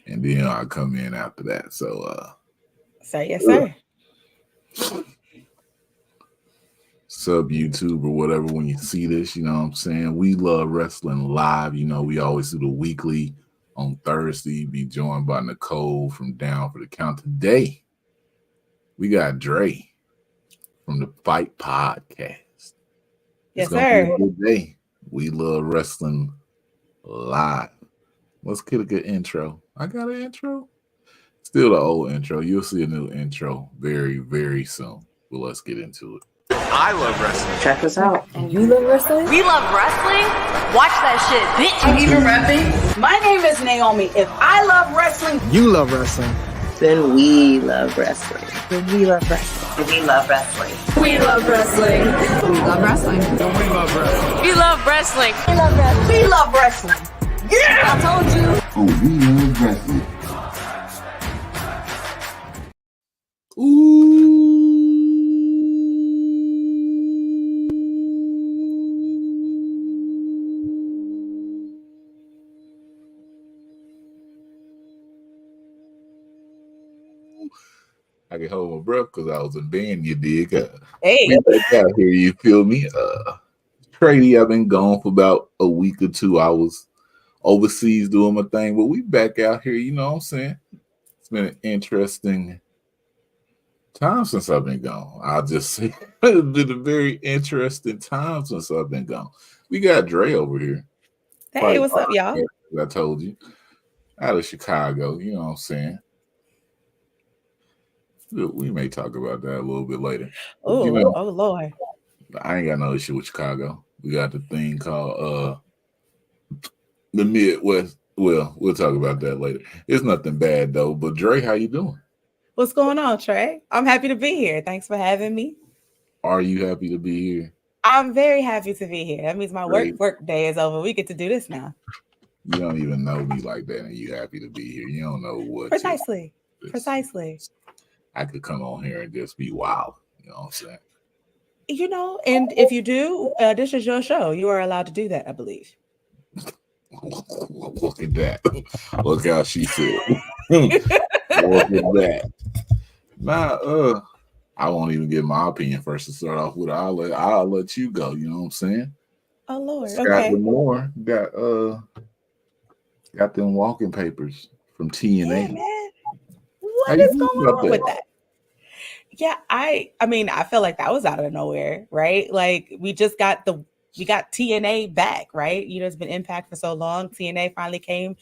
and then I come in after that. So, Yes, sir. Sub YouTube or whatever when you see this, you know what I'm saying? We love wrestling live. You know, we always do the weekly on Thursday. Be joined by Nicole from Down for the Count. Today, we got Dre from the Fight Podcast. It's Yes, gonna be a sir. good day. We love wrestling live. Let's get a good intro. I got an intro. Still the old intro. You'll see a new intro very, very soon. But let's get into it. I love wrestling. Check us out. And you love wrestling? We love wrestling? Watch that shit, bitch. I'm even rapping. My name is Naomi. If I love wrestling, You love wrestling. then we love wrestling. Then we love wrestling. We love wrestling. We love wrestling. We love wrestling. We love wrestling. We love wrestling. We love wrestling. We love wrestling. I told you. Oh, we love wrestling. Ooh. I can hold my breath because I was in band, you dig? Hey. We back out here, you feel me? Trady, I've been gone for about a week or two. I was overseas doing my thing, but we back out here, you know what I'm saying? It's been an interesting time since I've been gone. I'll just say it's been a very interesting time since I've been gone. We got Dre over here. Hey, what's up, y'all? I told you. Out of Chicago, you know what I'm saying? We may talk about that a little bit later. Oh, You know, oh Lord. I ain't got no issue with Chicago. We got the thing called the Midwest. Well, we'll talk about that later. It's nothing bad though. But Dre, how you doing? What's going on, Trey? I'm happy to be here. Thanks for having me. Are you happy to be here? I'm very happy to be here. That means my Great. work day is over. We get to do this now. You don't even know me like that, and you happy to be here. You don't know what. Precisely. Precisely. I could come on here and just be wild. You know what I'm saying? You know, and if you do, this is your show. You are allowed to do that, I believe. Look at that. Look how she said. Look at that. Nah, I won't even give my opinion first to start off with. I'll let you go. You know what I'm saying? Oh Lord. Scott Okay. Demore got them walking papers from TNA. Yeah, man. How What you is feel going about on with that? Yeah, I mean, I feel like that was out of nowhere, right? Like we got TNA back, right? You know, it's been Impact for so long. TNA finally came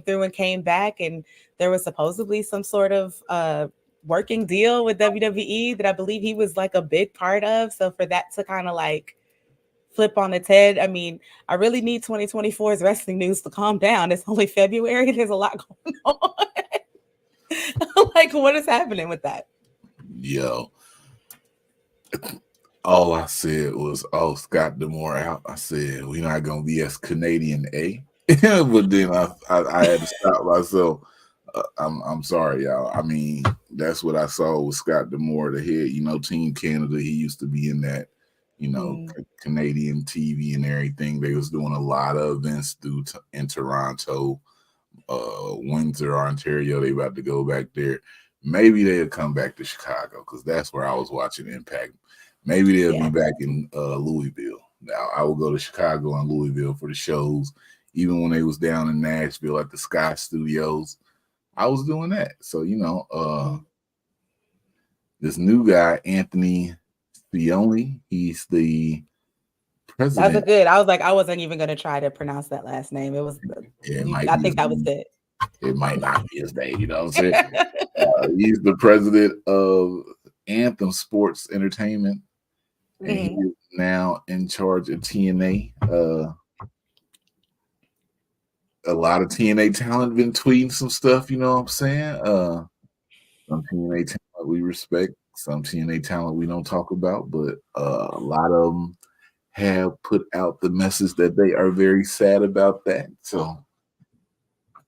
through and came back, and there was supposedly some sort of working deal with WWE that I believe he was like a big part of. So for that to kind of like flip on its head, I mean, I really need 2024's wrestling news to calm down. It's only February. There's a lot going on. Like, what is happening with that? Yo, all I said was, "Oh, Scott Demore out." I said, "We're not gonna be as Canadian, eh?" But then I had to stop myself. I'm sorry, y'all. I mean, that's what I saw with Scott Demore, the head. You know, Team Canada. He used to be in that, you know, Canadian TV and everything. They was doing a lot of events in Toronto, Windsor, Ontario. They about to go back there. Maybe they'll come back to Chicago because that's where I was watching Impact. Maybe they'll be back in Louisville. Now I will go to Chicago and Louisville for the shows. Even when they was down in Nashville at the Sky Studios, I was doing that. So, you know, this new guy, Anthony Fione, he's the president. That was good. I was like, I wasn't even going to try to pronounce that last name. It was, I think that was good. It might not be his name, you know what I'm saying? He's the president of Anthem Sports Entertainment, and he is now in charge of TNA. A lot of TNA talent been tweeting some stuff, you know what I'm saying? Some TNA talent we respect, some TNA talent we don't talk about, but a lot of them have put out the message that they are very sad about that. So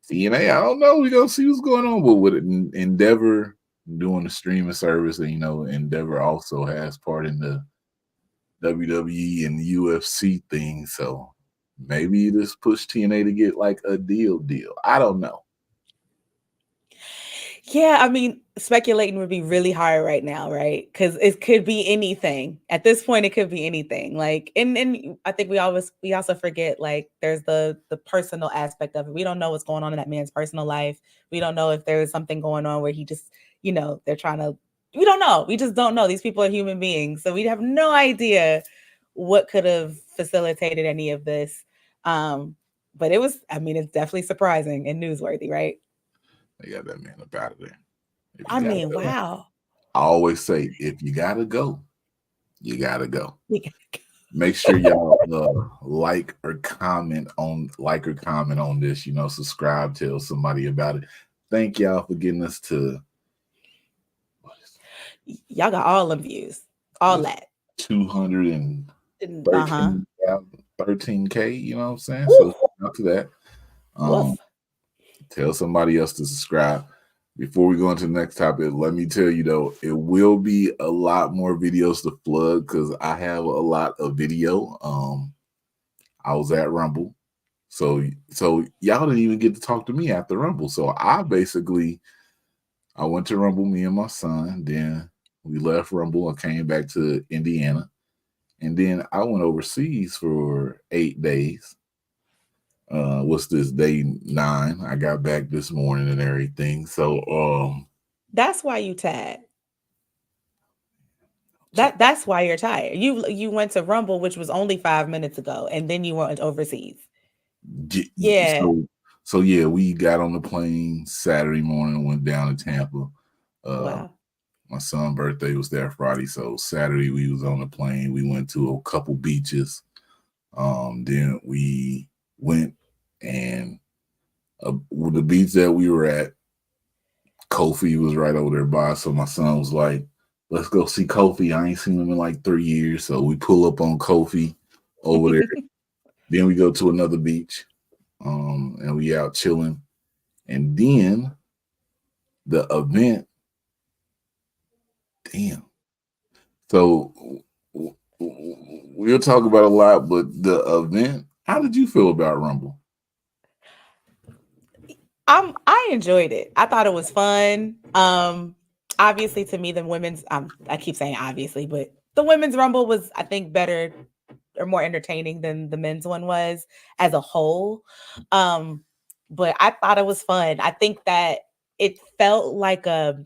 TNA, I don't know. We're going to see what's going on. But with Endeavor doing the streaming service, and, you know, Endeavor also has part in the WWE and the UFC thing. So maybe this push TNA to get like a deal. I don't know. Yeah, I mean, speculating would be really hard right now, right? Because it could be anything. At this point, it could be anything. Like, and I think we also forget like there's the personal aspect of it. We don't know what's going on in that man's personal life. We don't know if there's something going on where he just, they're trying to. We don't know. We just don't know. These people are human beings, so we have no idea what could have facilitated any of this. But it was, I mean, it's definitely surprising and newsworthy, right? They got that man up out of there. If you I gotta mean, go, wow. I always say, if you gotta go, you gotta go. Yeah. Make sure y'all like or comment on this. Subscribe, tell somebody about it. Thank y'all for getting us to Y'all got all them views, all that. 213, Uh-huh. 13K. You know what I'm saying? So shout out to that. Woof. Tell somebody else to subscribe. Before we go into the next topic, let me tell you though, it will be a lot more videos to plug because I have a lot of video. I was at Rumble, so y'all didn't even get to talk to me after Rumble. So I went to Rumble, me and my son. Then we left Rumble and came back to Indiana, and then I went overseas for 8 days. What's this, day 9? I got back this morning and everything. So That's why you tired. That's why you're tired. You went to Rumble, which was only 5 minutes ago, and then you went overseas. Yeah. So yeah, we got on the plane Saturday morning, went down to Tampa. Wow. My son's birthday was there Friday, so Saturday we was on the plane. We went to a couple beaches. Then we went and the beach that we were at, Kofi was right over there by. So my son was like, "Let's go see Kofi. I ain't seen him in like 3 years." So we pull up on Kofi over there. Then we go to another beach, and we out chilling. And then the event, damn. So we'll talk about a lot, but the event, how did you feel about Rumble? I enjoyed it. I thought it was fun. Obviously to me the women's I keep saying obviously, but the women's Rumble was, I think, better or more entertaining than the men's one was as a whole. But I thought it was fun. I think that it felt like a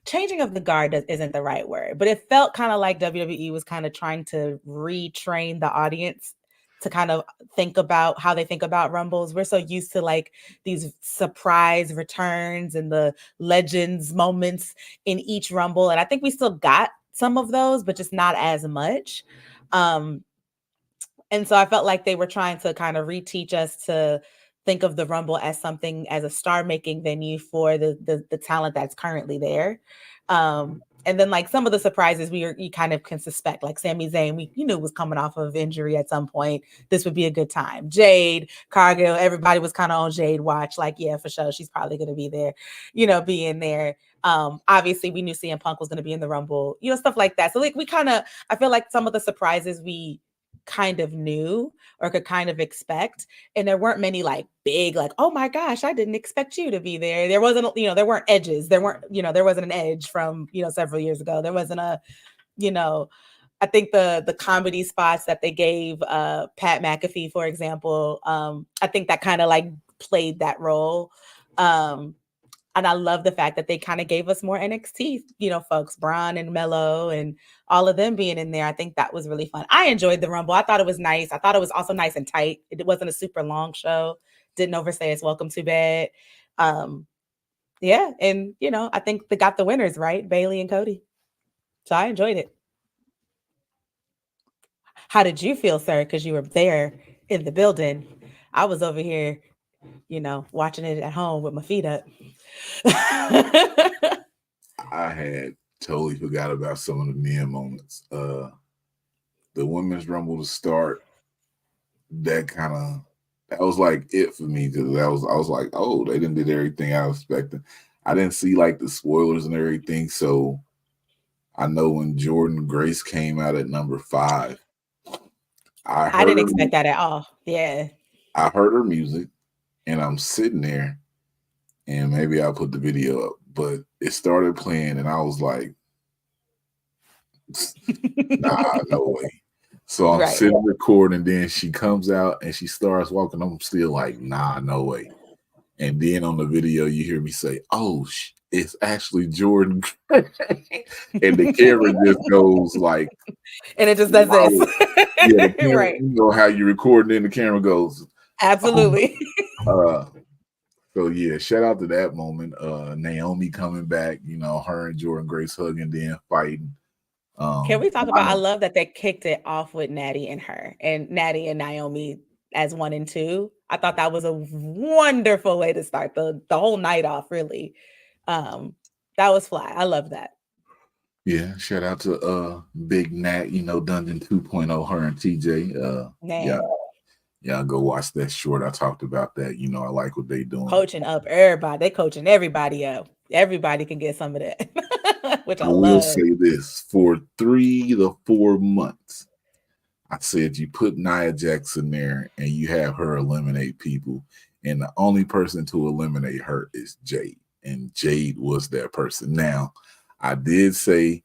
changing of the guard isn't the right word, but it felt kind of like WWE was kind of trying to retrain the audience to kind of think about how they think about Rumbles. We're so used to like these surprise returns and the legends moments in each Rumble. And I think we still got some of those, but just not as much. And so I felt like they were trying to kind of reteach us to think of the Rumble as something, as a star making venue for the talent that's currently there. And then like some of the surprises you kind of can suspect, like Sami Zayn, we knew was coming off of injury at some point. This would be a good time. Jade, Cargill, everybody was kind of on Jade watch. Like, yeah, for sure, she's probably going to be there, being there. Obviously we knew CM Punk was going to be in the Rumble, stuff like that. So like I feel like some of the surprises we kind of knew or could kind of expect, and there weren't many like big, like, oh my gosh, I didn't expect you to be there. There wasn't, there weren't edges. There wasn't an edge from several years ago. There wasn't a, I think the comedy spots that they gave Pat McAfee, for example, I think that kind of like played that role. And I love the fact that they kind of gave us more NXT, folks, Braun and Melo and all of them being in there. I think that was really fun. I enjoyed the Rumble. I thought it was nice. I thought it was also nice and tight. It wasn't a super long show. Didn't overstay its welcome too bad. Yeah. And, I think they got the winners, right? Bailey and Cody. So I enjoyed it. How did you feel, sir? Because you were there in the building. I was over here, watching it at home with my feet up. I had totally forgot about some of the men moments. The women's Rumble to start, that was like it for me, because I was like, oh, they didn't did everything I was expecting. I didn't see like the spoilers and everything, so I know when Jordan Grace came out at number 5, I didn't expect that at all. Yeah, I heard her music, and I'm sitting there, and maybe I'll put the video up. but it started playing, and I was like, nah, no way. So I'm Right. sitting recording, then she comes out and she starts walking. I'm still like, nah, no way. And then on the video, you hear me say, "Oh, it's actually Jordan," and the camera just goes like, And it just does this. yeah, the camera, Right. you know how you record, and then the camera goes, Absolutely. uh, so yeah, shout out to that moment. Naomi coming back, you know, her and Jordan Grace hugging, then fighting. Can we talk I about? I know, love that they kicked it off with Natty and her, and Natty and Naomi as 1 and 2. I thought that was a wonderful way to start the whole night off. Really, um, that was fly. I love that. yeah, shout out to Big Nat, you know, Dungeon 2.0, her and TJ. Yeah, Man, yeah, go watch that short. I talked about that. You know, I like what they doing. coaching up everybody. They coaching everybody up. Everybody can get some of that, which I I will love. say this: for 3 to 4 months, I said you put Nia Jackson there and you have her eliminate people, and the only person to eliminate her is Jade, and Jade was that person. Now, I did say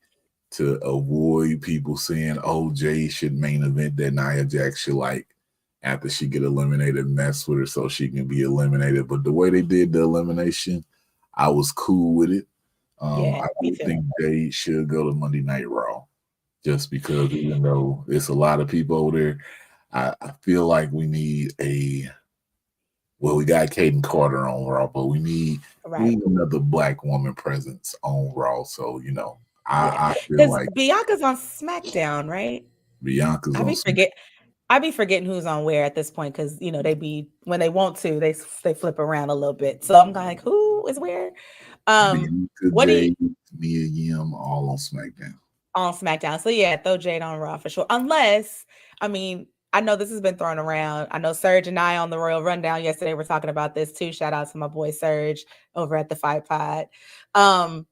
to avoid people saying, "Oh, Jade should main event that Nia Jax should like after she get eliminated, mess with her so she can be eliminated." But the way they did the elimination, I was cool with it. Yeah, I me do too. think Jade should go to Monday Night Raw, just because even though it's a lot of people over there, I feel like we need a we got Kaden Carter on Raw, but we Right. need another black woman presence on Raw. So you know, Yeah, I feel because like Bianca's on SmackDown, right? Bianca's I on be some forget. I be forgetting who's on where at this point because they be when they want to they flip around a little bit. So I'm like, who is where? Bianca, What do you Jade, Mia Yim, all on SmackDown. on SmackDown? So yeah, throw Jade on Raw for sure. Unless I mean, I know this has been thrown around. I know Serge and I on the Royal Rundown yesterday were talking about this too. Shout out to my boy Serge over at the Fight Pod. Um,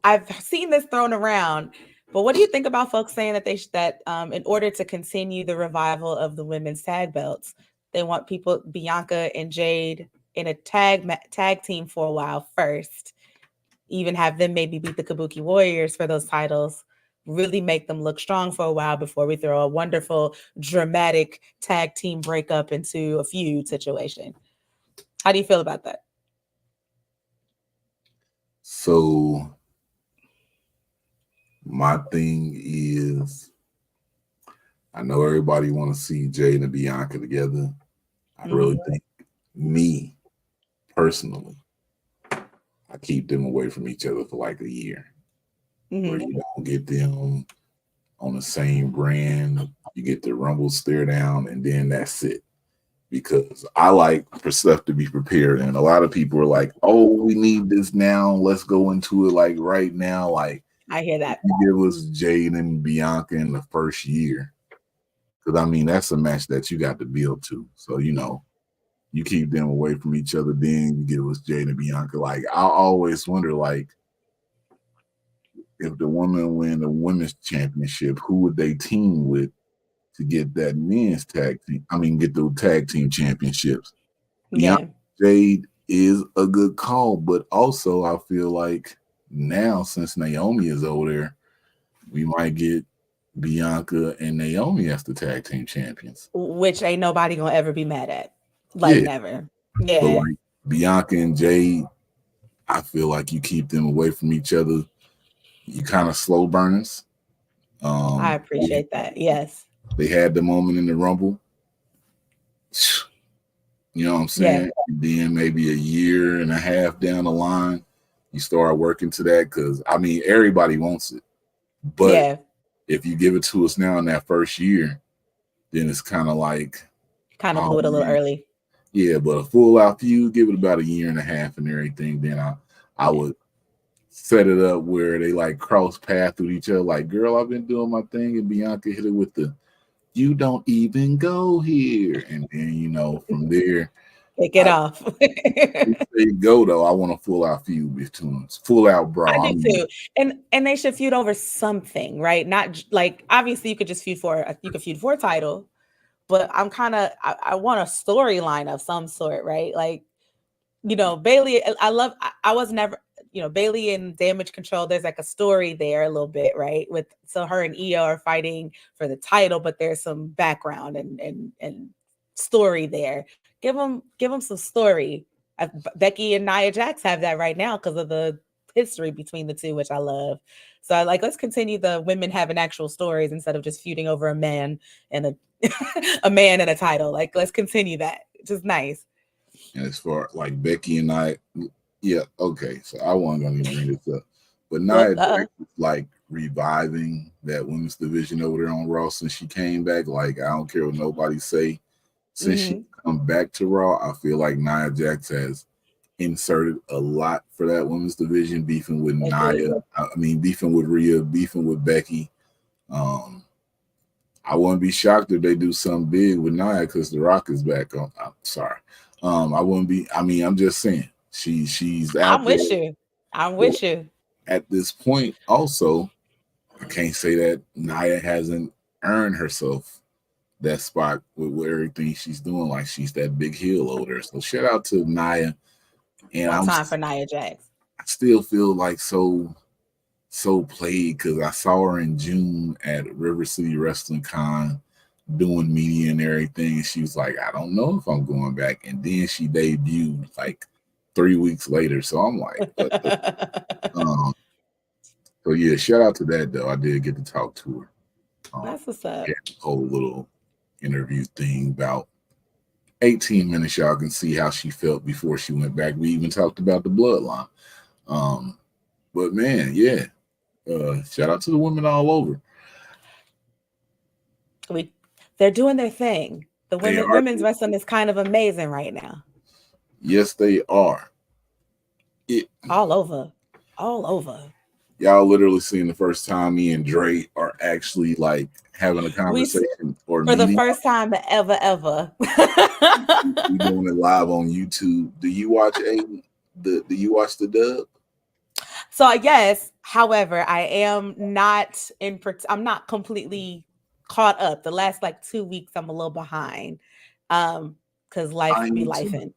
I've seen this thrown around, but what do you think about folks saying that in order to continue the revival of the women's tag belts, they want people Bianca and Jade in a tag team for a while first, even have them maybe beat the Kabuki Warriors for those titles, really make them look strong for a while before we throw a wonderful dramatic tag team breakup into a feud situation. How do you feel about that? So my thing is, I know everybody want to see Jade and Bianca together. I really Mhm. think, me personally, I keep them away from each other for like a year, where Mhm. you don't get them on the same brand. You get the Rumble stare down, and then that's it. Because I like for stuff to be prepared, and a lot of people are like, "Oh, we need this now. Let's go into it like right now." Like, I hear if that. you give us Jade and Bianca in the first year, because I mean that's a match that you got to build to. So you know, you keep them away from each other, then you give us Jade and Bianca. Like, I always wonder, like, if the women win the women's championship, who would they team with to get that men's tag team? I mean, get the tag team championships. Bianca Yeah. Jade is a good call, but also I feel like now since Naomi is over there, we might get Bianca and Naomi as the tag team champions. Which ain't nobody gonna ever be mad at. Like Yeah, never. but Yeah. like Bianca and Jade, I feel like you keep them away from each other. You kind of slow burners. I They, appreciate that. Yes. they had the moment in the Rumble. You know what I'm Yeah. saying? And then maybe a year and a half down the line, you start working to that because I mean everybody wants it. But Yeah. if you give it to us now in that first year, then it's kind of like, Kind of oh blew it a little man, early. yeah. But a full out feud, give it about a year and a half and everything. Then I Yeah. would set it up where they like cross path with each other. Like, girl, I've been doing my thing, and Bianca hit it with the "you don't even go here," and then you know from there. Kick it I off. if they go though. I want a full out feud between us, full out I brawl. I do mean, too. And they should feud over something, right? Not like obviously you could just feud for a title, but I want a storyline of some sort, right? Like Bailey, I was never, Bailey and Damage Control, there's like a story there a little bit, right? So her and Io are fighting for the title, but there's some background and story there. Give them some story. Becky and Nia Jax have that right now because of the history between the two, which I love. So I like, let's continue the women having actual stories instead of just feuding over a man and a a man and a title. Like, let's continue that. Just nice. And as far like Becky and I, yeah, okay. So I wasn't gonna even bring this up, but Nia Jax is like reviving that women's division over there on Raw since she came back. Like, I don't care what nobody say. Since she come back to Raw, I feel like Nia Jax has inserted a lot for that women's division, beefing with Nia. Beefing with Rhea, beefing with Becky. I wouldn't be shocked if they do something big with Nia because The Rock is back. I'm sorry. I wouldn't be. I'm just saying she's out there. I'm with you. At this point, also, I can't say that Nia hasn't earned herself that spot with everything she's doing. Like, she's that big heel over there. So shout out to Nia. And One time for Nia Jax. I still feel like so played because I saw her in June at River City Wrestling Con doing media and everything. And she was like, I don't know if I'm going back. And then she debuted like 3 weeks later. So I'm like, so yeah, shout out to that though. I did get to talk to her. That's what's up. Yeah, whole little interview thing about 18 minutes. Y'all can see how she felt before she went back. We even talked about the bloodline. But man, yeah. Shout out to the women all over. They're doing their thing. The women's wrestling is kind of amazing right now. Yes, they are. All over. Y'all literally seeing the first time me and Dre are actually like having a conversation for the first time ever. We doing it live on YouTube. Do you watch do you watch the dub? So yes, however, I'm not completely caught up. The last like 2 weeks, I'm a little behind. Because life be lifing.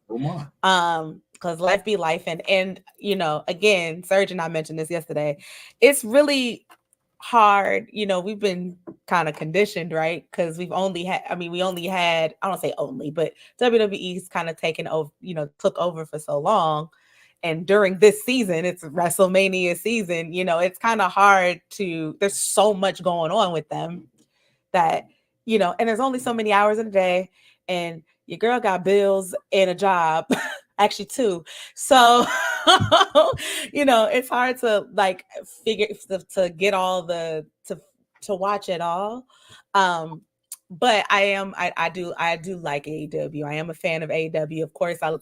Because life be lifing. And again, Serge and I mentioned this yesterday. It's really hard. We've been kind of conditioned, right? Because we only had, I don't say only, but WWE's kind of taken over, took over for so long. And during this season, it's WrestleMania season, it's kind of hard there's so much going on with them that, and there's only so many hours in a day, and your girl got bills and a job, actually 2. So, it's hard to like figure to get all to watch it all. But I do like AEW. I am a fan of AEW. Of course, I'm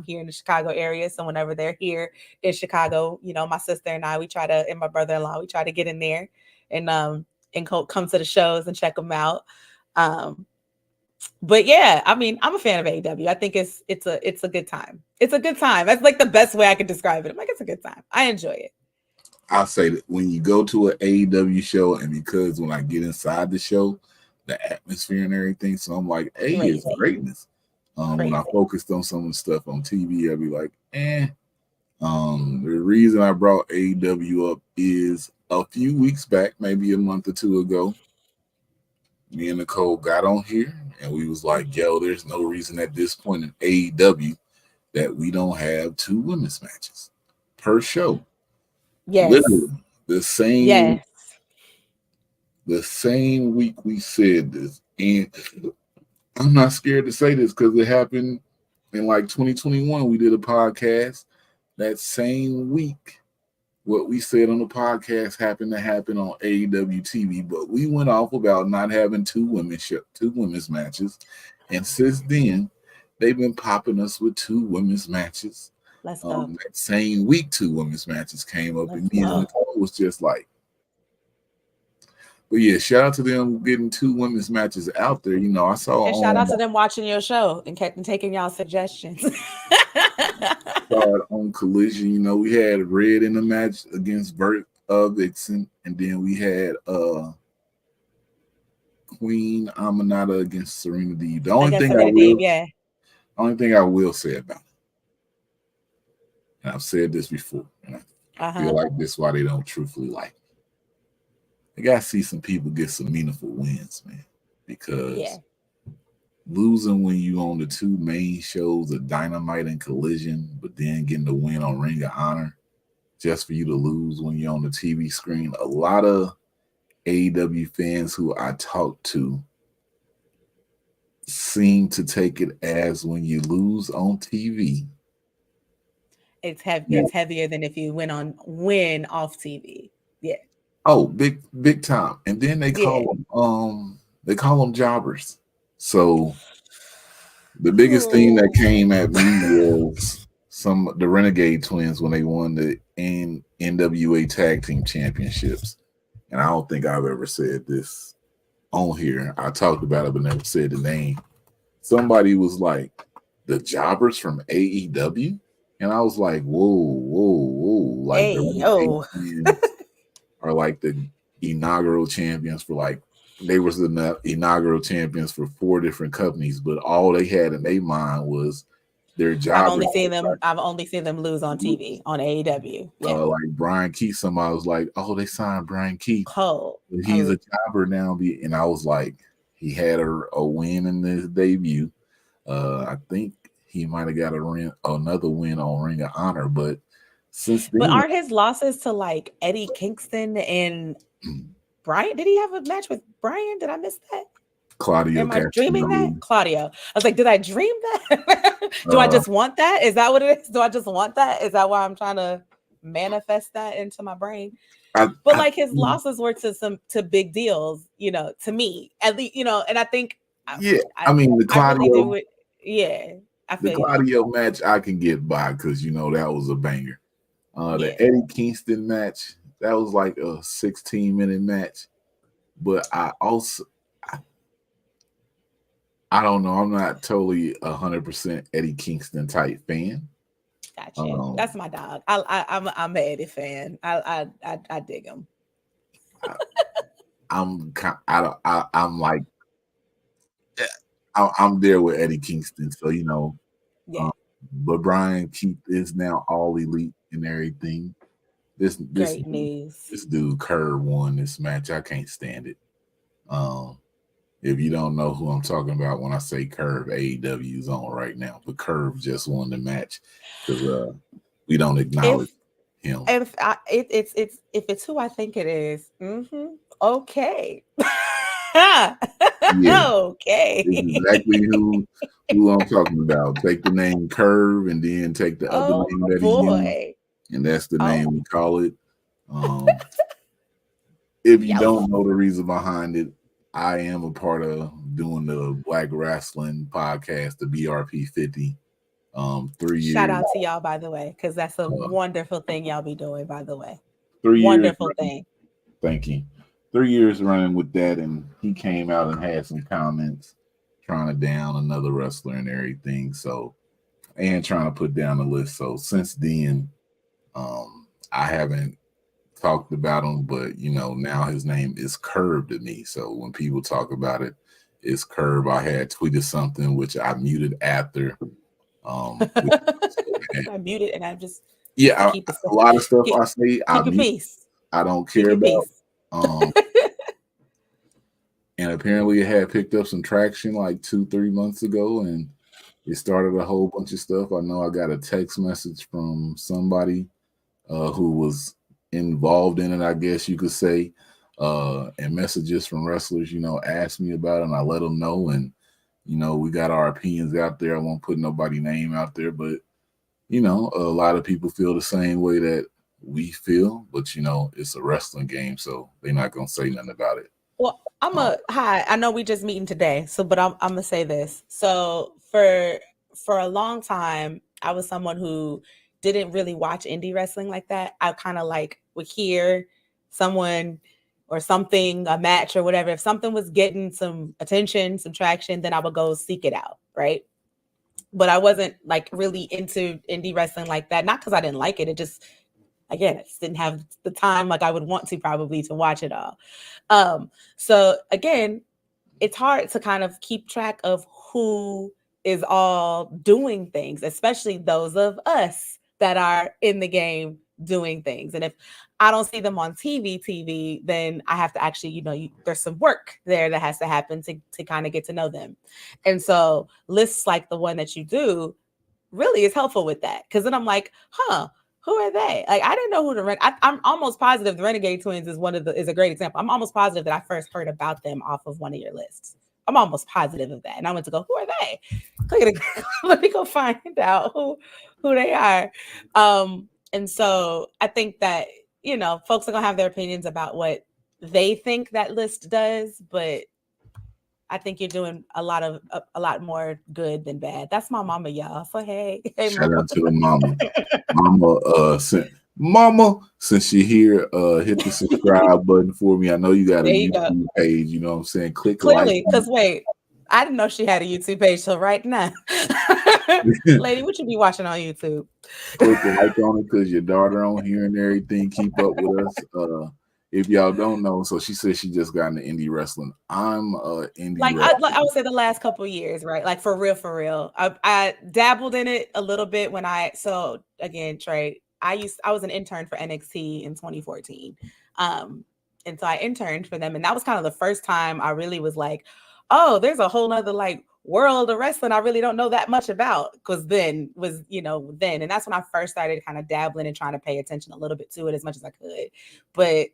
here in the Chicago area. So whenever they're here in Chicago, my sister and I, and my brother-in-law, we try to get in there and come to the shows and check them out. But yeah, I'm a fan of AEW. I think it's a good time. It's a good time. That's like the best way I can describe it. I'm like, it's a good time. I enjoy it. I'll say that when you go to an AEW show, and because when I get inside the show, the atmosphere and everything, so I'm like, hey, it's greatness. When I focused on some of the stuff on TV, I'd be like, The reason I brought AEW up is a few weeks back, maybe a month or 2 ago, me and Nicole got on here and we was like, yo, there's no reason at this point in AEW that we don't have 2 women's matches per show. Yes. Literally the same week we said this. And I'm not scared to say this because it happened in like 2021. We did a podcast that same week. What we said on the podcast happened to happen on AEW TV, but we went off about not having 2 women's matches. And since then, they've been popping us with 2 women's matches. Let's go. That same week, 2 women's matches came up, and me and Nicole was just like, but yeah, shout out to them getting 2 women's matches out there. I saw. And shout out to them watching your show and taking y'all suggestions. Saw it on Collision. We had Red in the match against Vixen, and then we had Queen Aminata against Serena Deeb. The only thing I will say about it, and I've said this before, and I feel Uh-huh. like this is why they don't truthfully like me. They gotta see some people get some meaningful wins, man. Yeah. Because losing when you on the two main shows of Dynamite and Collision, but then getting the win on Ring of Honor, just for you to lose when you're on the TV screen. A lot of AEW fans who I talk to seem to take it as when you lose on TV. It's heavy. Yeah. It's heavier than if you win off TV. Yeah. Oh, big time. And then they Yeah. call them jobbers. So the biggest thing that came at me was the Renegade Twins when they won the NWA Tag Team Championships. And I don't think I've ever said this on here. I talked about it but never said the name. Somebody was like, the jobbers from AEW? And I was like, whoa. Like Hey, the yo. Renegade Twins are like the inaugural champions for like, they was the inaugural champions for 4 different companies, but all they had in their mind was their job. I've only seen them lose on TV on AEW. Yeah. Like Brian Keith, somebody was like, "Oh, they signed Brian Keith. Cold. He's a jobber now." And I was like, he had a win in his debut. I think he might have got another win on Ring of Honor, but since then, But aren't his losses to like Eddie Kingston and Brian? Did he have a match with Brian? Did I miss that? Claudio, am I dreaming that? Claudio. I was like, did I dream that? Do I just want that? Is that what it is? Do I just want that? Is that why I'm trying to manifest that into my brain? But like his losses were to big deals, to me at least, and I think, I mean the Claudio, really I feel the Claudio match I can get by because that was a banger. The Eddie Kingston match, that was like a 16-minute match, but I don't know. I'm not totally 100% Eddie Kingston type fan. Gotcha. That's my dog. I'm an Eddie fan. I dig him. I'm like, I'm there with Eddie Kingston. So yeah. But Brian Keith is now all elite and everything. This great news. This dude Curve won this match. I can't stand it. If you don't know who I'm talking about when I say Curve, AEW is on right now. But Curve just won the match because we don't acknowledge him. If it's who I think it is, okay. Yeah, okay. It's exactly who I'm talking about. Take the name Curve and then take the other name that he used, and that's the name we call it. If you don't know the reason behind it, I am a part of doing the Black Wrestling podcast, the BRP 50. 3 years. Shout out to y'all, by the way, because that's a wonderful thing y'all be doing, by the way. 3 years. Wonderful thing. Thank you. 3 years running with that, and he came out and had some comments trying to down another wrestler and everything. So, and trying to put down the list. So since then, I haven't talked about him, but now his name is Curve to me. So when people talk about it, it's Curve. I had tweeted something which I muted after. I muted and I just a lot of stuff I say I don't care about. And apparently it had picked up some traction like 2-3 months ago, and it started a whole bunch of stuff. I know I got a text message from somebody who was involved in it, I guess you could say, and messages from wrestlers, asked me about it, and I let them know, and we got our opinions out there. I won't put nobody's name out there, but a lot of people feel the same way that we feel, but it's a wrestling game, so they're not gonna say nothing about it. Well, I know we just meeting today, but I'm gonna say this. So for a long time, I was someone who didn't really watch indie wrestling like that. I kind of would hear someone or something, a match or whatever. If something was getting some attention, some traction, then I would go seek it out, right? But I wasn't really into indie wrestling like that. Not because I didn't like it. It just, again, I just didn't have the time I would want to probably to watch it all. So again, it's hard to kind of keep track of who is all doing things, especially those of us that are in the game doing things. And if I don't see them on TV, then I have to actually, there's some work there that has to happen to kind of get to know them. And so lists like the one that you do really is helpful with that. Cause then I'm like, who are they? Like, I didn't know who I'm almost positive the Renegade Twins is a great example. I'm almost positive that I first heard about them off of one of your lists. I'm almost positive of that. And I went to go, who are they? Let me go find out who they are. And so I think that, folks are gonna have their opinions about what they think that list does, but I think you're doing a lot more good than bad. That's my mama, y'all. So hey Shout mama. out to the mama. Mama, since you're here, hit the subscribe button for me. I know you got a YouTube page, you know what I'm saying? Clearly, because wait, I didn't know she had a YouTube page till right now. Lady, what you be watching on YouTube? Click like on it because your daughter on here and everything. Keep up with us. If y'all don't know, so she said she just got into indie wrestling. I'm indie wrestling. I would say the last couple of years, right? Like for real. I dabbled in it a little bit so again, Trey, I was an intern for NXT in 2014. And so I interned for them, and that was kind of the first time I really was like, oh, there's a whole nother like world of wrestling I really don't know that much about, because then, and that's when I first started kind of dabbling and trying to pay attention a little bit to it as much as I could. But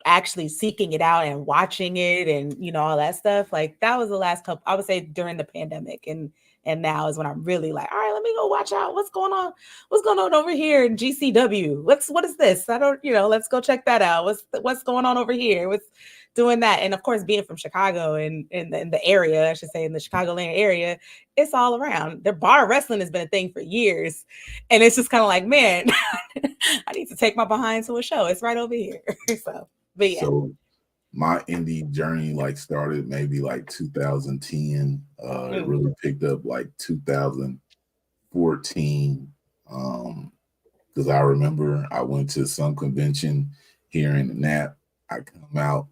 actually seeking it out and watching it and all that stuff, like that was the last couple, I would say, during the pandemic, and now is when I'm really like, all right, let me go watch out what's going on over here in GCW. What is this? I don't, let's go check that out. What's going on over here? What's doing that? And of course, being from Chicago and in the area, I should say, in the Chicagoland area, it's all around. Their bar wrestling has been a thing for years, and it's just kind of like, man, I need to take my behind to a show. It's right over here. So, but yeah. So my indie journey started maybe 2010. It really picked up 2014. Because I remember I went to some convention here in the Nap. I come out,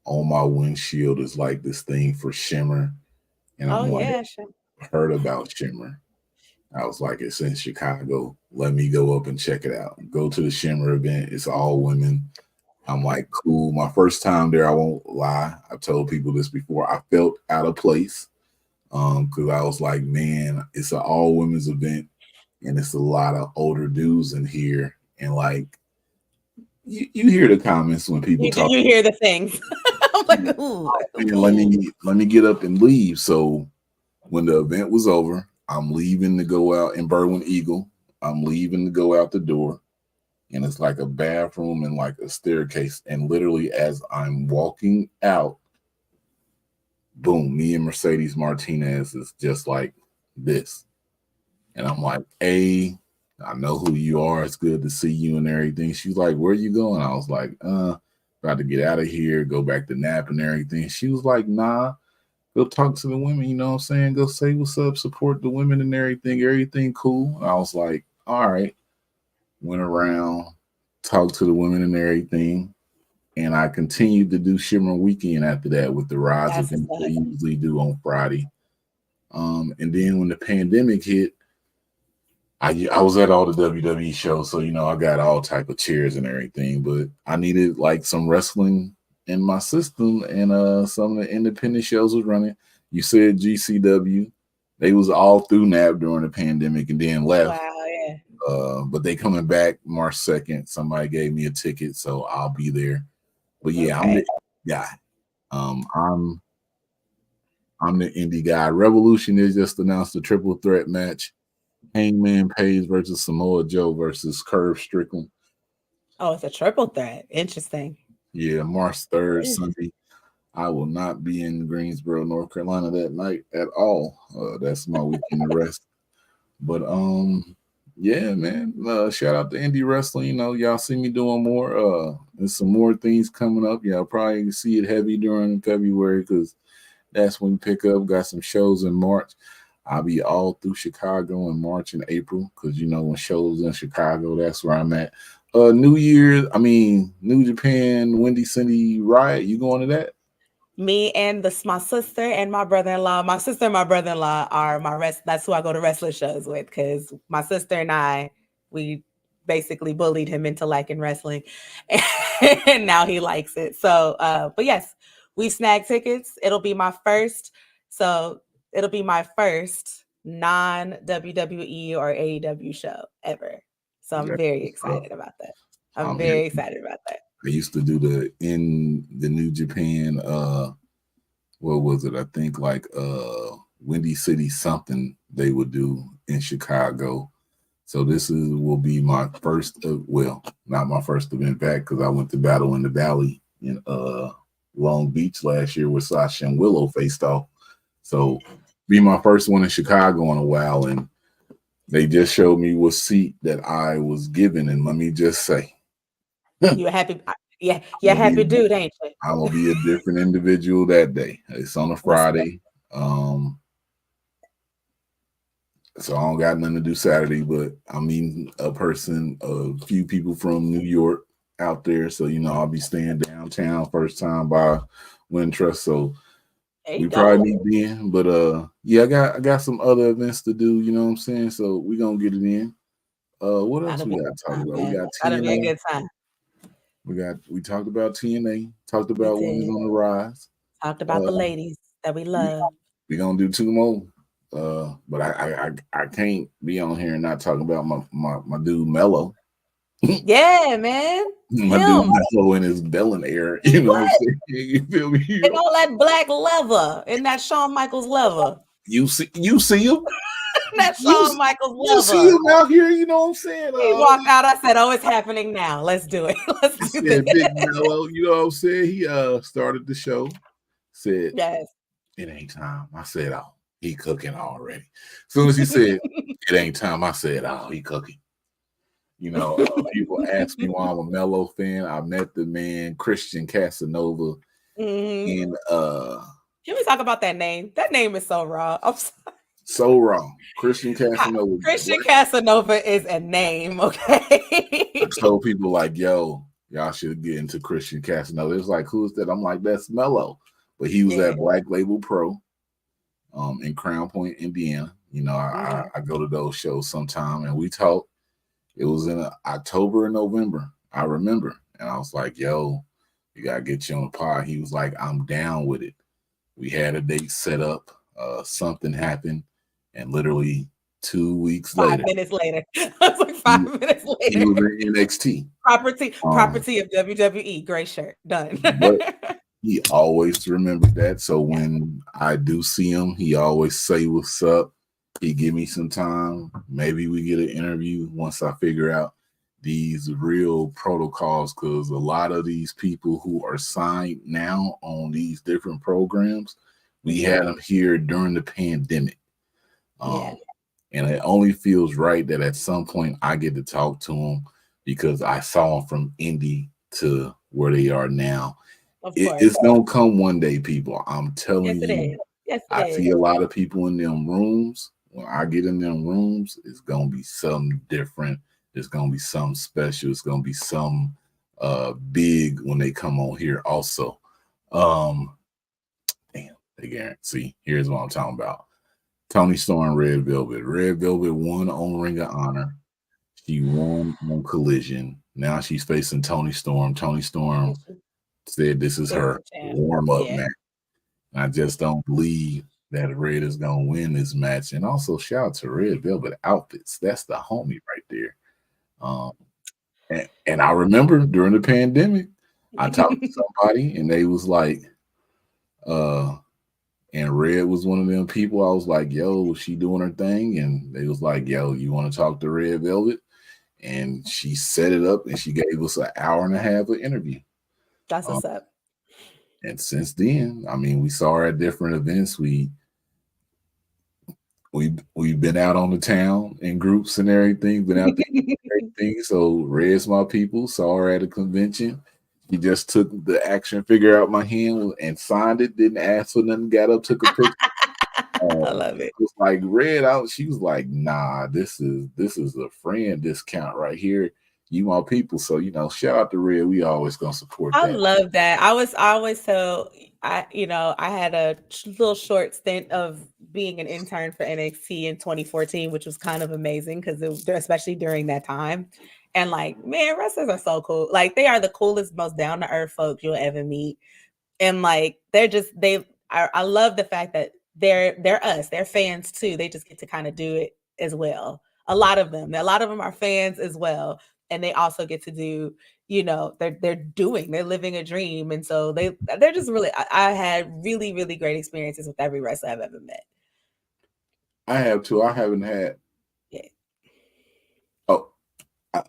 on my windshield is this thing for Shimmer. And I'm heard about Shimmer. I was like, it's in Chicago. Let me go up and check it out. Go to the Shimmer event. It's all women. I'm like, cool. My first time there, I won't lie, I've told people this before, I felt out of place because I was like, man, it's an all women's event and it's a lot of older dudes in here. And you hear the comments when people talk. You hear the things. I'm like, ooh. Let me get up and leave. So when the event was over, I'm leaving to go out in Berwyn Eagle. I'm leaving to go out the door. And it's like a bathroom and a staircase. And literally as I'm walking out, boom, me and Mercedes Martinez is just like this. And I'm like, hey, I know who you are. It's good to see you and everything. She's like, where are you going? I was like, about to get out of here, go back to Nap and everything. She was like, nah, go talk to the women. You know what I'm saying? Go say what's up, support the women and everything. Everything cool. And I was like, all right. Went around, talked to the women and everything. And I continued to do Shimmer Weekend after that with the Rise event they usually do on Friday. And then when the pandemic hit, I was at all the WWE shows, so I got all type of cheers and everything, but I needed some wrestling in my system, and some of the independent shows was running. You said GCW, they was all through NAP during the pandemic and then left. Wow, yeah. But they coming back March 2nd. Somebody gave me a ticket, so I'll be there. But yeah, okay. I'm the guy. I'm the indie guy. Revolution has just announced a triple threat match. Hangman Page versus Samoa Joe versus Curve Strickland. Oh, it's a triple threat. Interesting. Yeah, March 3rd, Sunday. I will not be in Greensboro, North Carolina that night at all. That's my weekend rest. But yeah, man. Shout out to indie wrestling. Y'all see me doing more. There's some more things coming up. Y'all probably see it heavy during February because that's when we pick up. Got some shows in March. I'll be all through Chicago in March and April because when shows in Chicago, that's where I'm at. New Japan, Windy City Riot. You going to that? Me and my sister and my brother-in-law. My sister and my brother-in-law are that's who I go to wrestling shows with, because my sister and I, we basically bullied him into liking wrestling, and now he likes it. So but yes, we snagged tickets. It'll be my first non WWE or AEW show ever. So I'm very excited about that. I'm very excited about that. I used to do in the New Japan, what was it? I think like Windy City something they would do in Chicago. So this will be my first, not my first event back, because I went to Battle in the Valley in Long Beach last year with Sasha and Willow faced off. So be my first one in Chicago in a while, and they just showed me what seat that I was given, and let me just say, you're happy. Yeah, you're happy dude, ain't you? I'm gonna be a different individual that day. It's on a Friday. So I don't got nothing to do Saturday, but I'm meeting a few people from New York out there. So, I'll be staying downtown first time by Wintrust. So we probably need in. But I got some other events to do, you know what I'm saying? So we gonna get it in. What else we got to talk about? We got TNA. That'll be a good time. We talked about TNA, talked about Women's on the Rise. Talked about the ladies that we love. We're gonna do 2 more. But I can't be on here and not talk about my dude Melo. Yeah, man. My dude Melo in his Bellin era. You know what I'm saying? You feel me? And all that black leather and that Shawn Michaels leather. You see him? That Shawn Michaels leather. You see him out here, you know what I'm saying? He walked out. I said, "Oh, it's happening now. Let's do it. Let's do it." Big Melo, you know what I'm saying? He started the show. Said, "Yes, it ain't time." I said, "Oh, he cooking already." As soon as he said, "It ain't time," I said, "Oh, he cooking." People ask me why I'm a Melo fan. I met the man Christian Casanova. Mm-hmm. And can we talk about that name? That name is so raw. I'm sorry. So wrong. Christian Casanova. Christian Casanova is a name, okay? I told people like, yo, y'all should get into Christian Casanova. It was like, who's that? I'm like, that's Melo. But he was at Black Label Pro in Crown Point, Indiana. I go to those shows sometime, and we talked. It was in October and November, I remember. And I was like, yo, you got to get you on the pod. He was like, I'm down with it. We had a date set up. Something happened. And literally 2 weeks later. 5 minutes later. I was like 5 minutes later. He was in NXT. Property of WWE. Great shirt. Done. But he always remembered that. So when I do see him, he always say what's up. He give me some time. Maybe we get an interview once I figure out these real protocols, because a lot of these people who are signed now on these different programs, we had them here during the pandemic. And it only feels right that at some point I get to talk to them, because I saw them from indie to where they are now. It's gonna come one day, people. I'm telling you. I see a lot of people in them rooms. When I get in them rooms, it's gonna be something different. It's gonna be something special. It's gonna be some big when they come on here also. Damn, they guarantee. Here's what I'm talking about. Toni Storm, Red Velvet. Red Velvet won on Ring of Honor. She won on Collision. Now she's facing Toni Storm. Toni Storm said this is her warm-up match. I just don't believe that Red is going to win this match. And also shout out to Red Velvet Outfits. That's the homie right there. And I remember during the pandemic, I talked to somebody and they was like, and Red was one of them people. I was like, yo, she doing her thing? And they was like, yo, you want to talk to Red Velvet? And she set it up and she gave us an hour and a half of interview. That's what's up. And since then, I mean, we saw her at different events. We've been out on the town in groups and everything, been out there and everything. So Red's my people, saw her at a convention. He just took the action figure out my hand and signed it, didn't ask for nothing, got up, took a picture. I love it. It was like Red out. She was like, nah, this is a friend discount right here. You my people. So, shout out to Red. We always gonna support that. I love that. I always tell I had a little short stint of being an intern for NXT in 2014, which was kind of amazing because especially during that time. And like, man, wrestlers are so cool. Like, they are the coolest, most down to earth folks you'll ever meet. And like, I love the fact that they're us, they're fans too. They just get to kind of do it as well. A lot of them are fans as well, and they also get to do, they're living a dream. And so they're just really, I had really, really great experiences with every wrestler I've ever met. I have too. I haven't had. Yeah. Oh,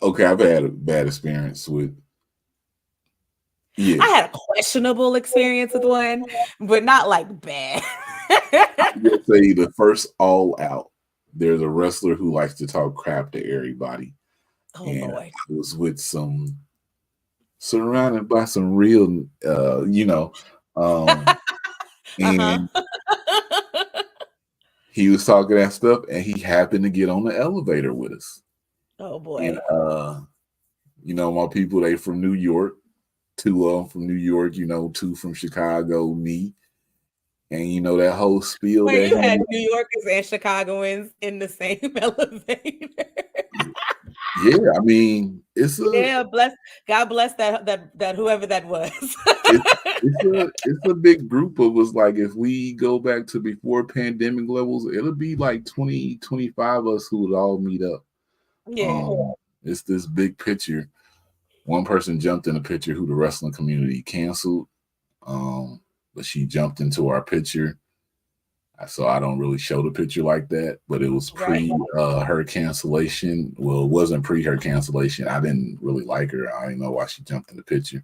okay. I've had a bad experience with. Yeah. I had a questionable experience with one, but not like bad. I'll say the first All Out, there's a wrestler who likes to talk crap to everybody. Oh, and Lord. I was with surrounded by some real, and he was talking that stuff, and he happened to get on the elevator with us. Oh, boy. And my people, they from New York, 2 of them from New York, 2 from Chicago, me. And that whole spiel Wait, that you had New Yorkers and Chicagoans in the same elevator. Yeah, I mean, God bless that whoever that was. it's a big group of us. Like, if we go back to before pandemic levels, it'll be like 20, 25 of us who would all meet up. Yeah. It's this big picture. One person jumped in a picture who the wrestling community canceled, but she jumped into our picture. So I don't really show the picture like that, but it was pre her cancellation. Well, it wasn't pre her cancellation. I didn't really like her. I didn't know why she jumped in the picture.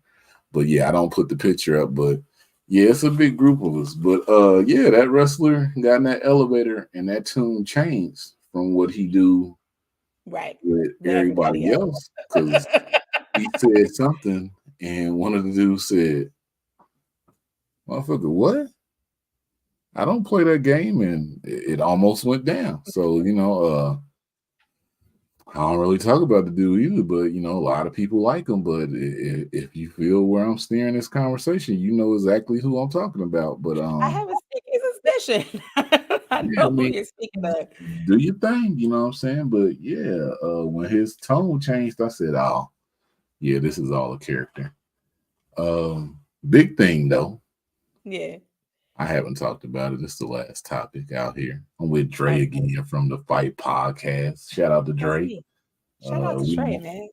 But yeah, I don't put the picture up. But yeah, it's a big group of us. But yeah, that wrestler got in that elevator and that tune changed from what he do with everybody else. Because he said something, and one of the dudes said, "Motherfucker, what? I don't play that game," and it almost went down. So, I don't really talk about the dude either, but a lot of people like him. But if you feel where I'm steering this conversation, you know exactly who I'm talking about. But I have a sneaky suspicion. I know who you're speaking of. Do your thing, you know what I'm saying? But yeah, when his tone changed, I said, "Oh, yeah, this is all a character." Big thing though. Yeah. I haven't talked about it. It's the last topic out here. I'm with Dre again from the Fight Podcast. Shout out to Dre. Shout out to Dre, man.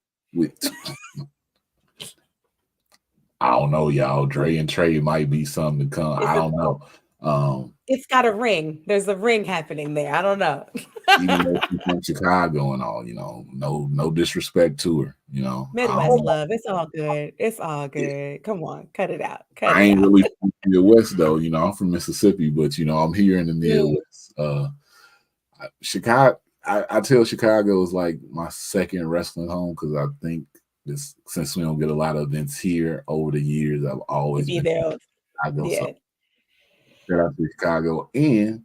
I don't know, y'all. Dre and Trey might be something to come. I don't know. It's got a ring. There's a ring happening there. I don't know. Even though she's from Chicago and all, no disrespect to her, Midwest love. It's all good. It's all good. Yeah. Come on, cut it out. I ain't really from the Midwest though. I'm from Mississippi, but I'm here in the Midwest. Chicago. I tell Chicago is like my second wrestling home because I think since we don't get a lot of events here over the years, I've always been there. Chicago. Yeah. So shout out to Chicago. And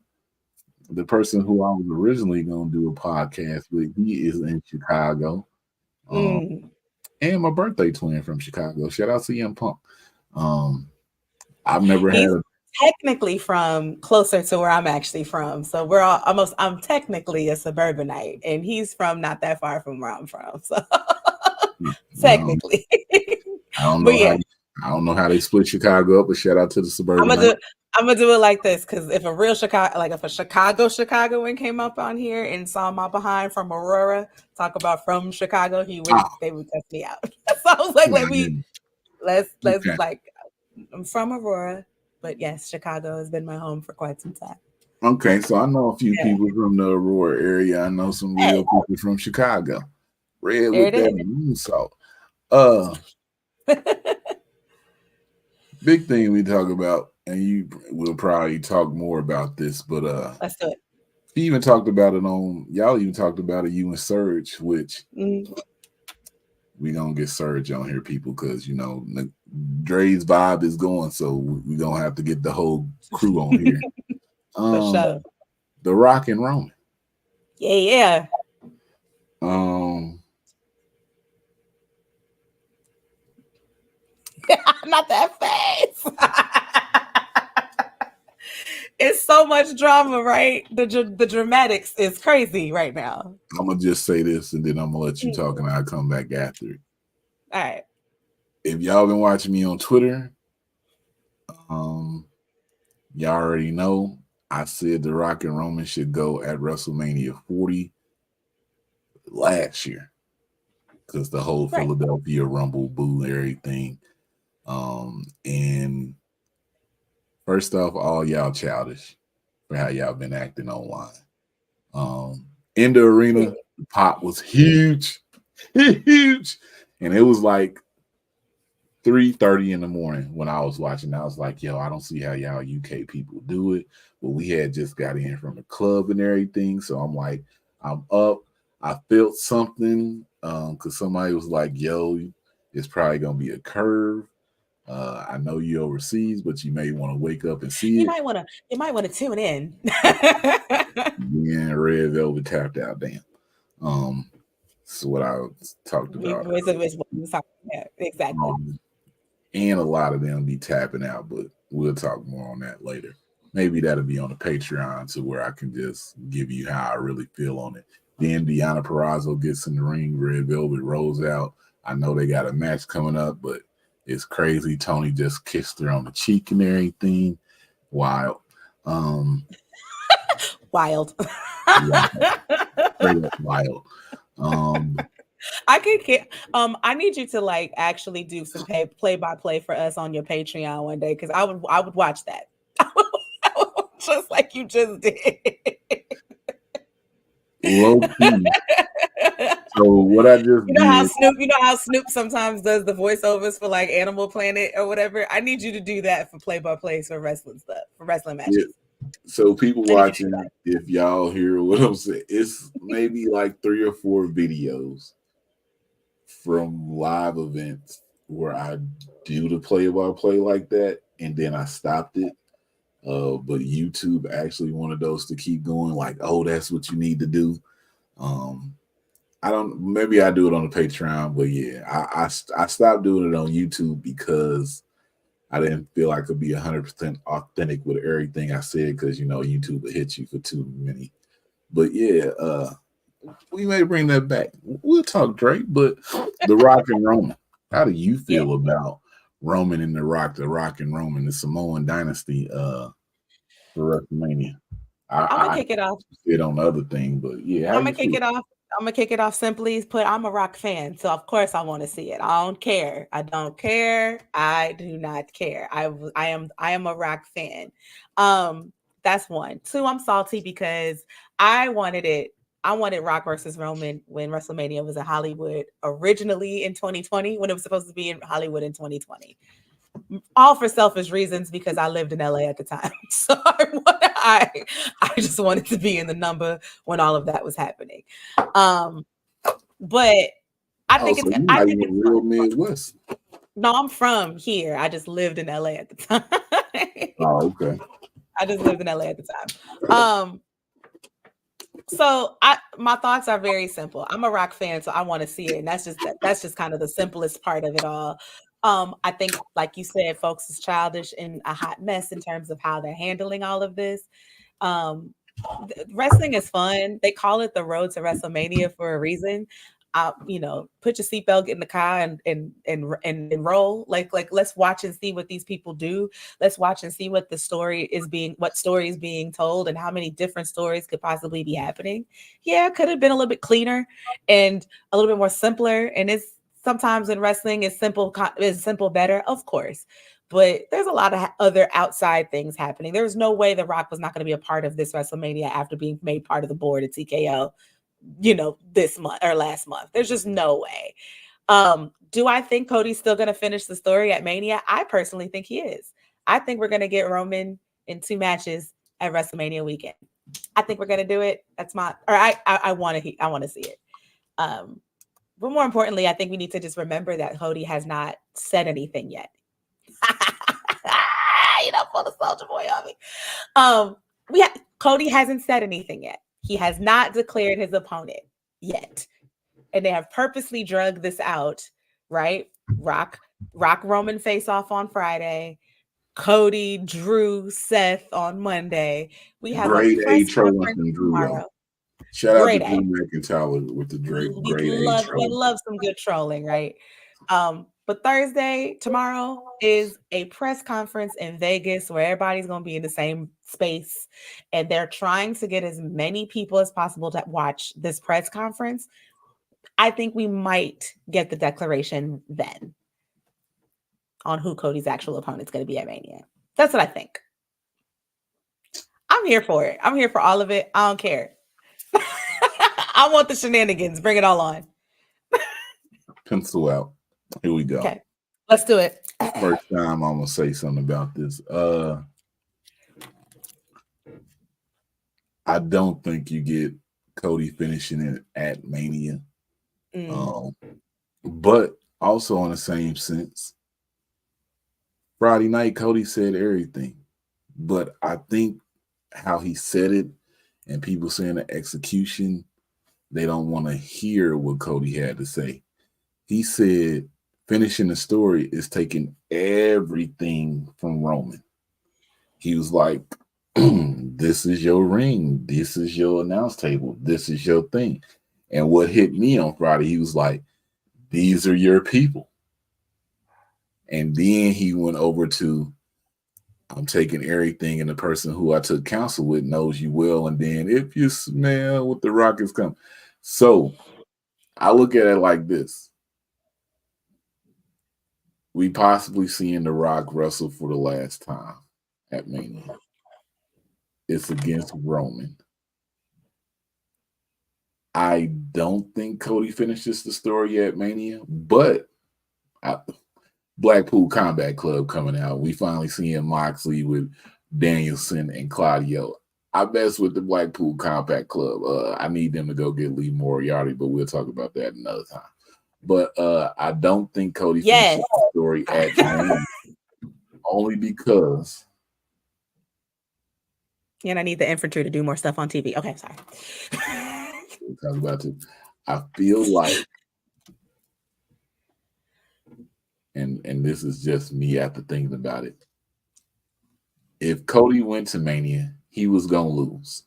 the person who I was originally going to do a podcast with, he is in Chicago. And my birthday twin from Chicago. Shout out to Young Punk. I've never had technically from closer to where I'm actually from. So we're all I'm technically a suburbanite, and he's from not that far from where I'm from. So technically. I don't know how they split Chicago up, but shout out to the suburbanite. I'm gonna do it like this, because if a Chicagoan came up on here and saw my behind from Aurora talk about from Chicago, they would cut me out. So I was like, let's like, I'm from Aurora, but yes, Chicago has been my home for quite some time. Okay, so I know a few people from the Aurora area. I know some real people from Chicago. Red with that moon salt. Big thing we talk about, and you will probably talk more about this, but let's do it. He even talked about it y'all even talked about it, you and Surge, which we gonna get Surge on here, people, because Dre's vibe is going, so we gonna have to get the whole crew on here. For sure. The Rock and Roman. Yeah. Not that face. It's so much drama, right? The dramatics is crazy right now. I'm gonna just say this, and then I'm gonna let you talk, and I'll come back after it. All right. If y'all been watching me on Twitter, y'all already know I said The Rock and Roman should go at WrestleMania 40 last year because the whole Philadelphia Rumble boo and everything. And first off, all y'all childish for how y'all been acting online. In the arena, the pop was huge, huge, and it was like 3:30 in the morning when I was watching. I was like, yo, I don't see how y'all UK people do it. But we had just got in from the club and everything. So I'm like, I'm up. I felt something because somebody was like, yo, it's probably going to be a curve. I know you overseas, but you may want to wake up and see You it. might want to tune in. Yeah, Red Velvet tapped out. Damn. That's what I talked about. Yeah, exactly. And a lot of them be tapping out, but we'll talk more on that later. Maybe that'll be on the Patreon to where I can just give you how I really feel on it. Then Deonna Purrazzo gets in the ring, Red Velvet rolls out. I know they got a match coming up, but it's crazy. Tony just kissed her on the cheek and everything. Wild. Wild. Wild. I need you to like actually do some play-by-play for us on your Patreon one day because I would watch that. Just like you just did. Low key. So what I just you know how Snoop sometimes does the voiceovers for like Animal Planet or whatever. I need you to do that for play-by-plays for wrestling stuff, for wrestling matches. Yeah. So people watching, if y'all hear what I'm saying, it's maybe like 3 or 4 videos from live events where I do the play-by-play like that, and then I stopped it. But YouTube actually wanted those to keep going. Like, oh, that's what you need to do. I don't. Maybe I do it on the Patreon, but yeah, I stopped doing it on YouTube because I didn't feel I could be 100% authentic with everything I said because YouTube will hit you for too many. But yeah, we may bring that back. We'll talk Drake, but The Rock and Roman. How do you feel about Roman and The Rock and Roman, the Samoan dynasty for WrestleMania? I'm gonna kick it off. It on the other thing, but yeah, I'm gonna kick it off. I'm gonna kick it off simply. I'm a Rock fan, so of course I want to see it. I don't care. I don't care. I do not care. I am a Rock fan. That's one. 2, I'm salty because I wanted it. I wanted Rock versus Roman when WrestleMania was in Hollywood originally in 2020, when it was supposed to be in Hollywood in 2020. All for selfish reasons because I lived in LA at the time. So I just wanted to be in the number when all of that was happening. But I think it's real Midwest. No, I'm from here. I just lived in LA at the time. Oh, okay. I just lived in LA at the time. So my thoughts are very simple. I'm a Rock fan, so I want to see it, and that's just kind of the simplest part of it all. I think, like you said, folks is childish and a hot mess in terms of how they're handling all of this. Wrestling is fun. They call it the road to WrestleMania for a reason. Put your seatbelt, get in the car, and roll. Like let's watch and see what these people do. Let's watch and see what story is being told, and how many different stories could possibly be happening. Yeah, it could have been a little bit cleaner and a little bit more simpler. And it's sometimes in wrestling is simple better, of course. But there's a lot of other outside things happening. There's no way The Rock was not going to be a part of this WrestleMania after being made part of the board at TKO, this month or last month. There's just no way. Do I think Cody's still going to finish the story at Mania? I personally think he is. I think we're going to get Roman in 2 matches at WrestleMania weekend. I think we're going to do it. I want to see it. But more importantly, I think we need to just remember that Cody has not said anything yet. Pull the Soldier Boy on me. Cody hasn't said anything yet. He has not declared his opponent yet. And they have purposely drugged this out, right? Rock Roman face off on Friday. Cody, Drew, Seth on Monday. We have a Grade A press trolling conference from Drew, though. tomorrow. Shout out to Grade Drew A. McIntyre with the We grade A love we trolling. love some good trolling, right? But Thursday, tomorrow, is a press conference in Vegas where everybody's going to be in the same space, and they're trying to get as many people as possible to watch this press conference. I think we might get the declaration then on who Cody's actual opponent's going to be at Mania. That's what I think. I'm here for it. I'm here for all of it. I don't care. I want the shenanigans. Bring it all on. Pencil out. Here we go. Okay, let's do it. First time I'm gonna say something about this. I don't think you get Cody finishing it at Mania. But also in the same sense, Friday night Cody said everything. But I think how he said it and people saying the execution, they don't want to hear what Cody had to say. He said finishing the story is taking everything from Roman. He was like, this is your ring. This is your announce table. This is your thing. And what hit me on Friday, he was like, these are your people. And then he went over to, I'm taking everything, and the person who I took counsel with knows you well. And then if you smell what the rockets come. So I look at it like this. We possibly seeing The Rock wrestle for the last time at Mania. It's against Roman. I don't think Cody finishes the story at Mania, but Blackpool Combat Club coming out. We finally seeing Moxley with Danielson and Claudio. I mess with the Blackpool Combat Club. I need them to go get Lee Moriarty, but we'll talk about that another time. But I don't think Cody finishes the story at Mania, only because. And I need the infantry to do more stuff on TV. Okay, sorry. We'll talk about it. I feel like, and this is just me after thinking about it. If Cody went to Mania, he was gonna lose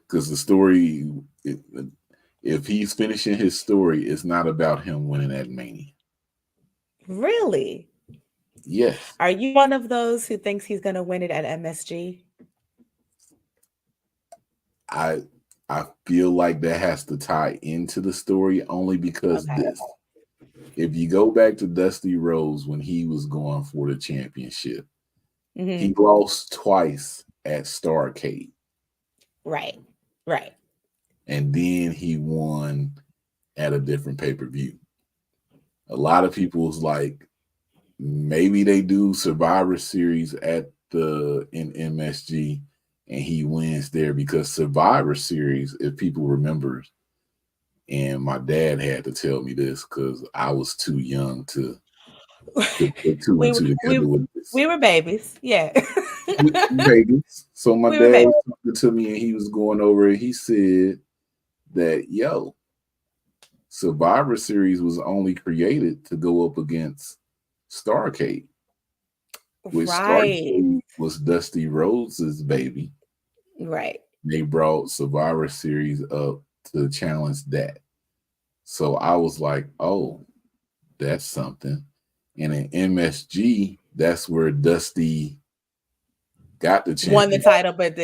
because the story. If he's finishing his story, it's not about him winning at Mania. Really? Yes. Are you one of those who thinks he's going to win it at MSG? I feel like that has to tie into the story only because this. If you go back to Dusty Rhodes when he was going for the championship, he lost twice at Starrcade. Right. And then he won at a different pay-per-view. A lot of people was like, maybe they do Survivor Series in MSG and he wins there, because Survivor Series, if people remember, and my dad had to tell me this because I was too young to put two and two together with this. We were babies, yeah. Babies. So my dad was talking to me and he was going over it. He said that, Survivor Series was only created to go up against Starrcade. Which Starrcade was Dusty Rhodes' baby. Right. They brought Survivor Series up to challenge that. So I was like, oh, that's something. And in MSG, that's where Dusty got the championship. Won the title, but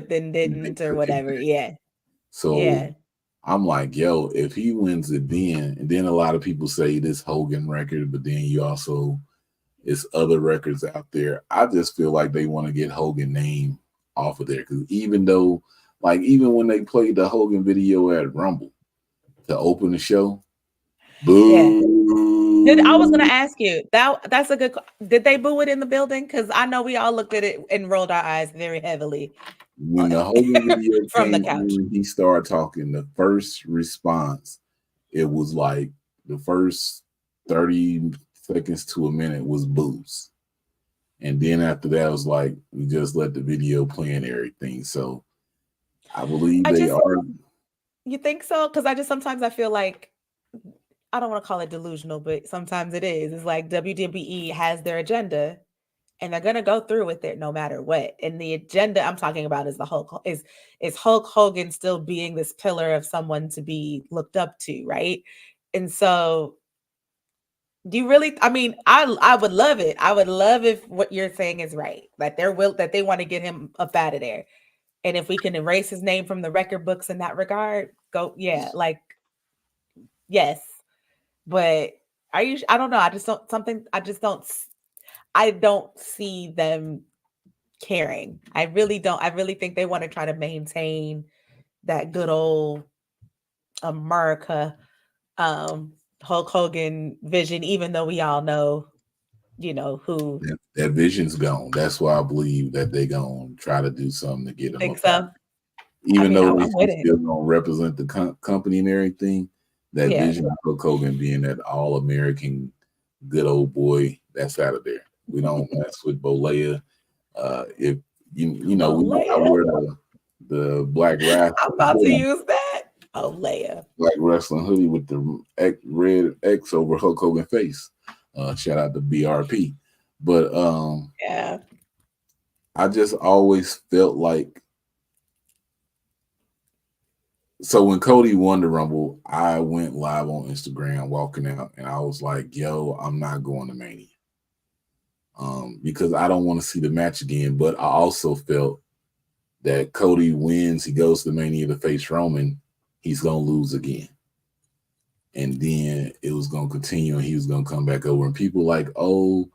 then didn't or whatever. Yeah. So I'm like, if he wins it then, and then a lot of people say this Hogan record, but then you also, it's other records out there. I just feel like they want to get Hogan name off of there. Because even when they played the Hogan video at Rumble to open the show, boo. I was going to ask you, that's a good, did they boo it in the building? Because I know we all looked at it and rolled our eyes very heavily. When the Hogan video from came the couch, in, he started talking, the first response, it was like the first 30 seconds to a minute was boos. And then after that, it was like, we just let the video play and everything. So I believe they are. You think so? Because sometimes I feel like I don't want to call it delusional, but sometimes it is. It's like WWE has their agenda and they're gonna go through with it no matter what. And the agenda I'm talking about is is Hulk Hogan still being this pillar of someone to be looked up to, right? And so do you really I mean, I would love it. I would love if what you're saying is right. That they want to get him up out of there. And if we can erase his name from the record books in that regard, go yeah, like yes. But I don't know. I don't see them caring. I really don't. I really think they want to try to maintain that good old America Hulk Hogan vision, even though we all know, who That vision's gone. That's why I believe that they gonna try to do something to get him think up out. so. Even though I'm with he's it. still gonna represent the company and everything. That Yeah. vision of Hulk Hogan being that all American good old boy, that's out of there. We don't mess with Bolea. If you know, I Olea. wear the black wrestling I'm about to hoodie, use that. Olea. black wrestling hoodie with the red X over Hulk Hogan face. Shout out to BRP. But Yeah. I just always felt like, so when Cody won the Rumble, I went live on Instagram walking out, and I was like, "Yo, I'm not going to Mania." Because I don't want to see the match again. But I also felt that Cody wins, he goes to Mania to face Roman, he's gonna lose again, and then it was gonna continue, and he was gonna come back over, and people like, oh,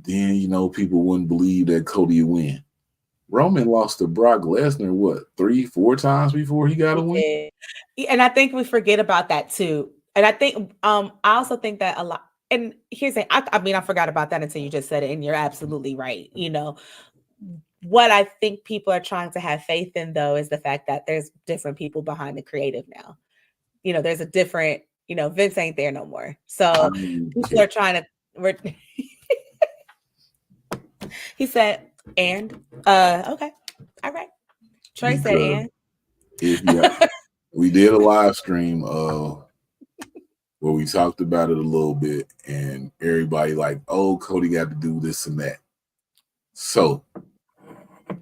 then people wouldn't believe that Cody would win. Roman lost to Brock Lesnar, what, 3-4 times before he got a win? And I think we forget about that too. And I think I also think that a lot, and here's the I mean, I forgot about that until you just said it, and you're absolutely right. What I think people are trying to have faith in, though, is the fact that there's different people behind the creative now. There's a different, Vince ain't there no more. So people are trying to he said, and okay. All right. Trey said, and we did a live stream where we talked about it a little bit, and everybody like, oh, Cody got to do this and that. So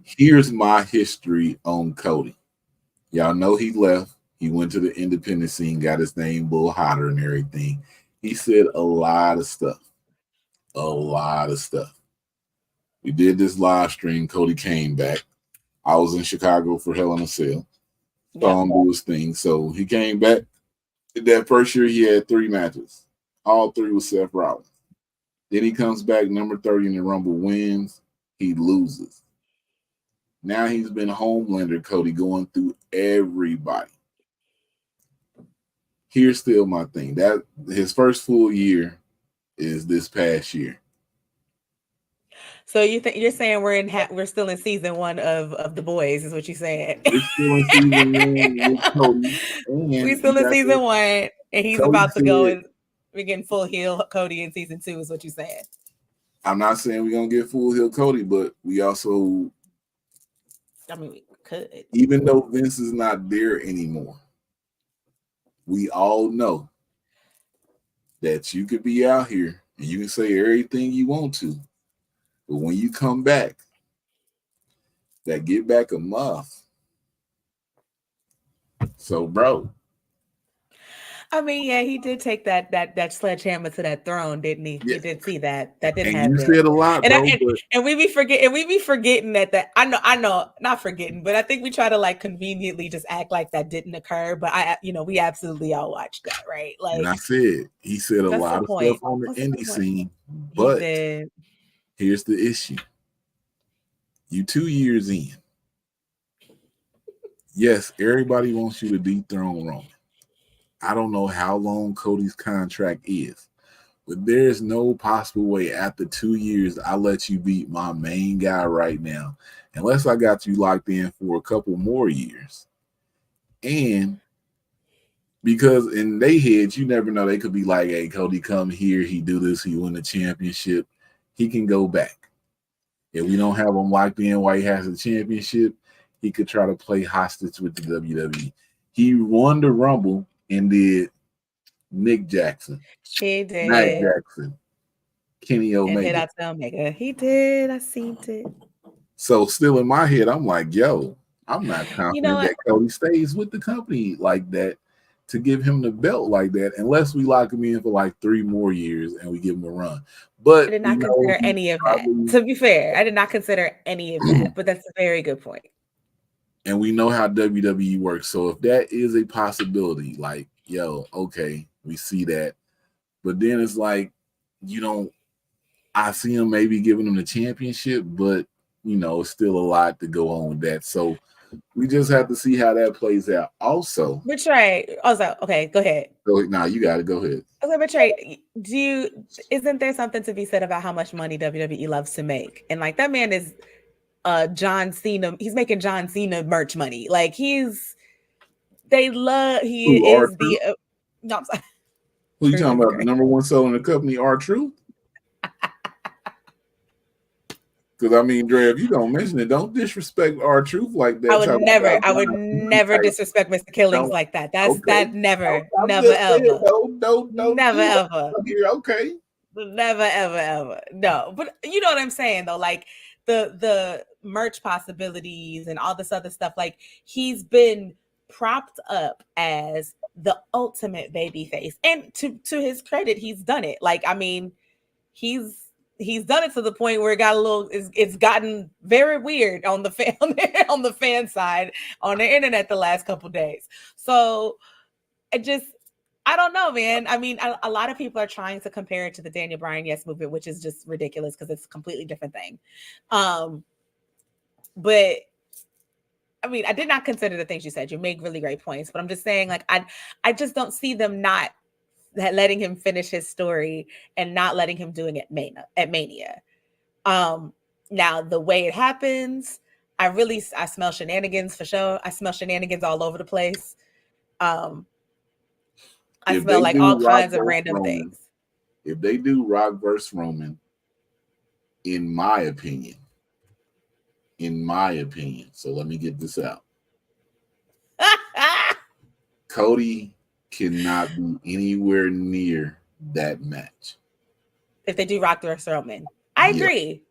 here's my history on Cody. Y'all know he left. He went to the independent scene, got his name Bull Hotter and everything. He said a lot of stuff. A lot of stuff. We did this live stream. Cody came back. I was in Chicago for Hell in a Cell. Saw him do his thing. So he came back. That first year, he had 3 matches. All 3 with Seth Rollins. Then he comes back, number 30 in the Rumble, wins. He loses. Now he's been Homelander Cody, going through everybody. Here's still my thing. That his first full year is this past year. So you're saying we're still in season 1 of The Boys, is what you're saying? We're still in season 1 with Cody. We're still in season 1, and he's Cody about to go, and we're getting full heel Cody in season 2, is what you're saying. I'm not saying we're gonna get full heel Cody, but we also, I mean, we could. Even though Vince is not there anymore, we all know that you could be out here and you can say everything you want to, but when you come back, that get back a month. So, bro. I mean, yeah, he did take that sledgehammer to that throne, didn't he? Yeah. You did see that. That didn't and happen. You said a lot, bro. And we be forgetting that I know, not forgetting, but I think we try to like conveniently just act like that didn't occur. But we absolutely all watched that, right? Like, and I said, he said a lot of stuff on the indie scene, but here's the issue. You 2 years in. Yes, everybody wants you to dethrone Roman. I don't know how long Cody's contract is, but there's no possible way after 2 years I let you beat my main guy right now, unless I got you locked in for a couple more years. And because in their heads, you never know, they could be like, hey, Cody, come here, he do this, he win the championship, he can go back. If we don't have him locked in while he has the championship, he could try to play hostage with the WWE. He won the Rumble and did Nick Jackson, He Matt did. Jackson, Kenny And hit Omega. out to Omega. He did. I seen it. So still in my head, I'm like, yo, I'm not You know confident what? that Cody stays with the company like that to give him the belt like that, unless we lock him in for like 3 more years and we give him a run. I But did we not know consider he's any of that. probably, To be fair, I did not consider any of that, but that's a very good point. and we know how WWE works. So if that is a possibility, like, yo, okay, we see that. But then it's like, you know, I see him maybe giving him the championship, but it's still a lot to go on with that. So we just have to see how that plays out. Also, Betray. Also, okay, go ahead. now you got to go ahead. Okay, Betray. Isn't there something to be said about how much money WWE loves to make? And like that man is John Cena. He's making John Cena merch money. Like he is Who the no, I'm sorry. Who you Truth talking is about? The great. number one seller in the company, R-Truth? Because I mean, Dre, if you don't mention it, don't disrespect R-Truth like that. I would never disrespect Mr. Killings like that. That never ever. Don't Never ever. Okay. Never ever. No. But you know what I'm saying though, like the merch possibilities and all this other stuff, like he's been propped up as the ultimate baby face. And to his credit, he's done it. Like, I mean, he's done it to the point where it got it's gotten very weird on the fan on the fan side on the internet the last couple days. So I don't know, man. I mean, a lot of people are trying to compare it to the Daniel Bryan Yes movement, which is just ridiculous because it's a completely different thing. But I mean, I did not consider the things you said. You make really great points, but I'm just saying, like, I just don't see them not letting him finish his story and not letting him do it at Mania. Now the way it happens, I smell shenanigans for sure. I smell shenanigans all over the place. I smell like all kinds of random things. If they do Rock versus Roman, in my opinion, so let me get this out. Cody cannot be anywhere near that match. If they do Rock versus Roman, I agree.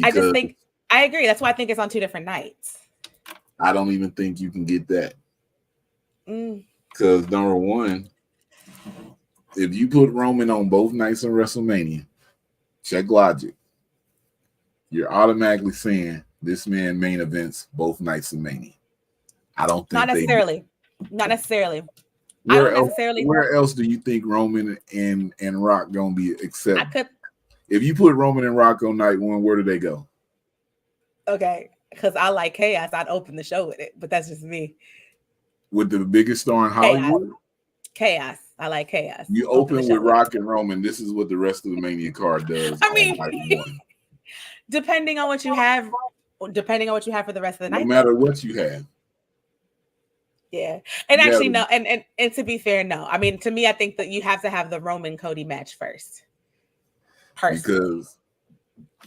I agree. That's why I think it's on 2 different nights. I don't even think you can get that. Because number one, if you put Roman on both nights of WrestleMania, check logic. You're automatically saying this man main events both nights of Mania. I don't think not necessarily. Where else do you think Roman and Rock gonna be except if you put Roman and Rock on night 1, where do they go? Okay, because I like chaos. I'd open the show with it, but that's just me. With the biggest star in Hollywood? Chaos. I like chaos. You open with Rock and Roman. This is what the rest of the Mania card does. I mean, depending on what you have for the rest of the night. No matter what you have. Yeah. And actually, no. And to be fair, no. I mean, to me, I think that you have to have the Roman Cody match first. Personally.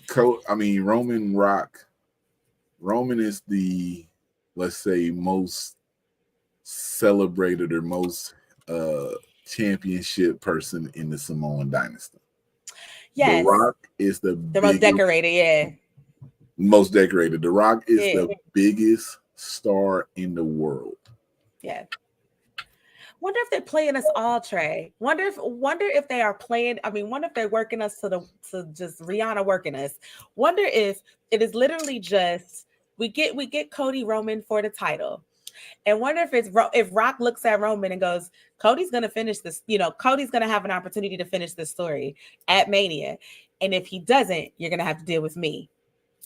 Because Roman is the, let's say, most celebrated or most championship person in the Samoan dynasty. Yes. The Rock is the most decorated, yeah. Most decorated. The Rock is the biggest star in the world. Yeah. Wonder if they're playing us all, Trey. Wonder if they are playing. I mean, wonder if they're working us to just Rihanna working us. Wonder if it is literally just we get Cody Roman for the title, and wonder if Rock looks at Roman and goes, Cody's gonna finish this. Cody's gonna have an opportunity to finish this story at Mania, and if he doesn't, you're gonna have to deal with me.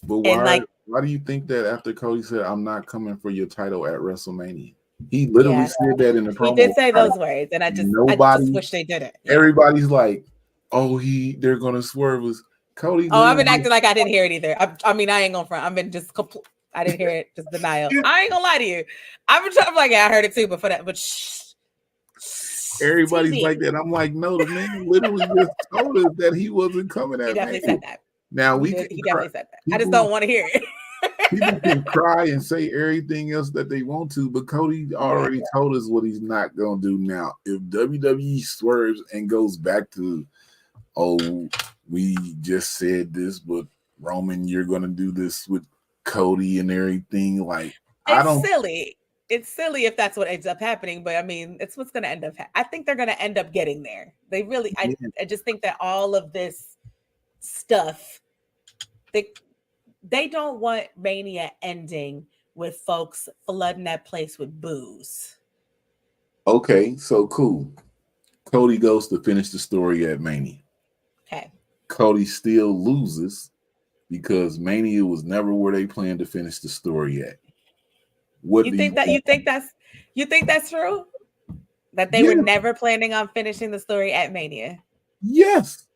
But why do you think that after Cody said, "I'm not coming for your title at WrestleMania"? He literally said that in the promo. He did say those words, and I just wish they didn't. Yeah. Everybody's like, "Oh, they're gonna swerve us." Cody. Oh, I've been acting like I didn't hear it either. I mean, I ain't gonna front. I've been just I didn't hear it. Just denial. I ain't gonna lie to you. I've been trying like, I heard it too, but for that, but everybody's TV. Like that. I'm like, no, the man literally just told us that he wasn't coming at. He definitely said that. Now he definitely said that. I just don't want to hear it. People can cry and say everything else that they want to, but Cody already told us what he's not gonna do now. If WWE swerves and goes back to, oh, we just said this, but Roman, you're gonna do this with Cody and everything. Like, I It's don't. silly. It's silly if that's what ends up happening, but I mean, it's what's going to end up. I think they're going to end up getting there. They really. I just think that all of this stuff, they don't want Mania ending with folks flooding that place with booze. Okay, so cool. Cody goes to finish the story at Mania. Okay. Cody still loses because Mania was never where they planned to finish the story at. What You think that's true? That they were never planning on finishing the story at Mania? Yes.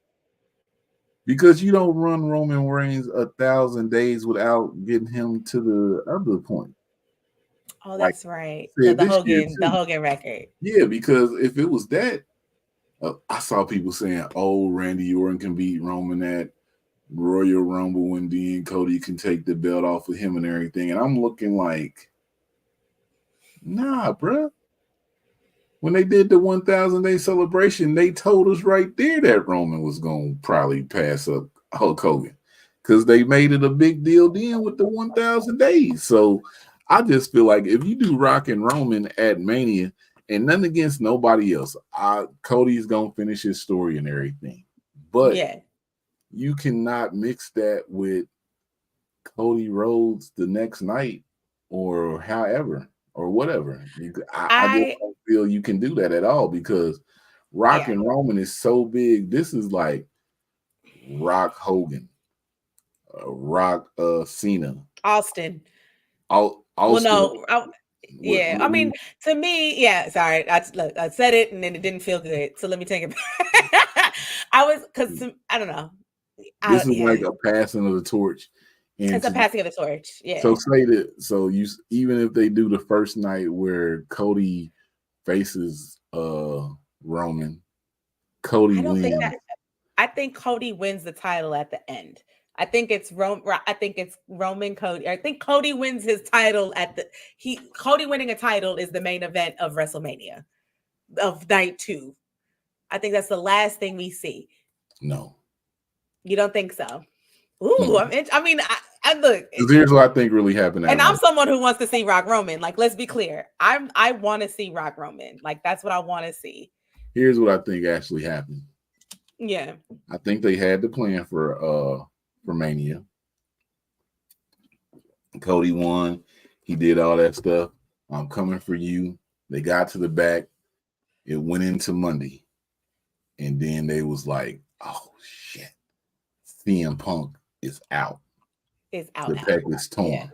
Because you don't run Roman Reigns 1,000 days without getting him to the other point. Oh, that's right. The Hogan record. Yeah, because if it was that, I saw people saying, "Oh, Randy Orton can beat Roman at Royal Rumble, and then Cody can take the belt off of him and everything." And I'm looking like, nah, bruh. When they did the 1,000 day celebration, they told us right there that Roman was going to probably pass up Hulk Hogan because they made it a big deal then with the 1,000 days. So I just feel like if you do Rock and Roman at Mania, and nothing against nobody else, Cody's going to finish his story and everything. But you cannot mix that with Cody Rhodes the next night or however. Or whatever. I just don't feel you can do that at all because Rock and Roman is so big. This is like Rock Hogan, Rock Cena, Austin. Austin. Well, no, I mean, to me, sorry, I said it and then it didn't feel good. So let me take it back. I don't know. This is like a passing of the torch. And it's a passing of the torch. Yeah. So say that. So even if they do the first night where Cody faces Roman, Cody wins. I think Cody wins the title at the end. I think it's Roman Cody. I think Cody wins his title Cody winning a title is the main event of WrestleMania of night 2. I think that's the last thing we see. No. You don't think so? Ooh, no. I mean, look. Here's what I think really happened. And I'm someone who wants to see Rock Roman. Like, let's be clear. I want to see Rock Roman. Like, that's what I want to see. Here's what I think actually happened. Yeah. I think they had the plan for Mania. Cody won. He did all that stuff. I'm coming for you. They got to the back. It went into Monday. And then they was like, oh, shit. CM Punk is out. Is out. The pec is torn. Yeah.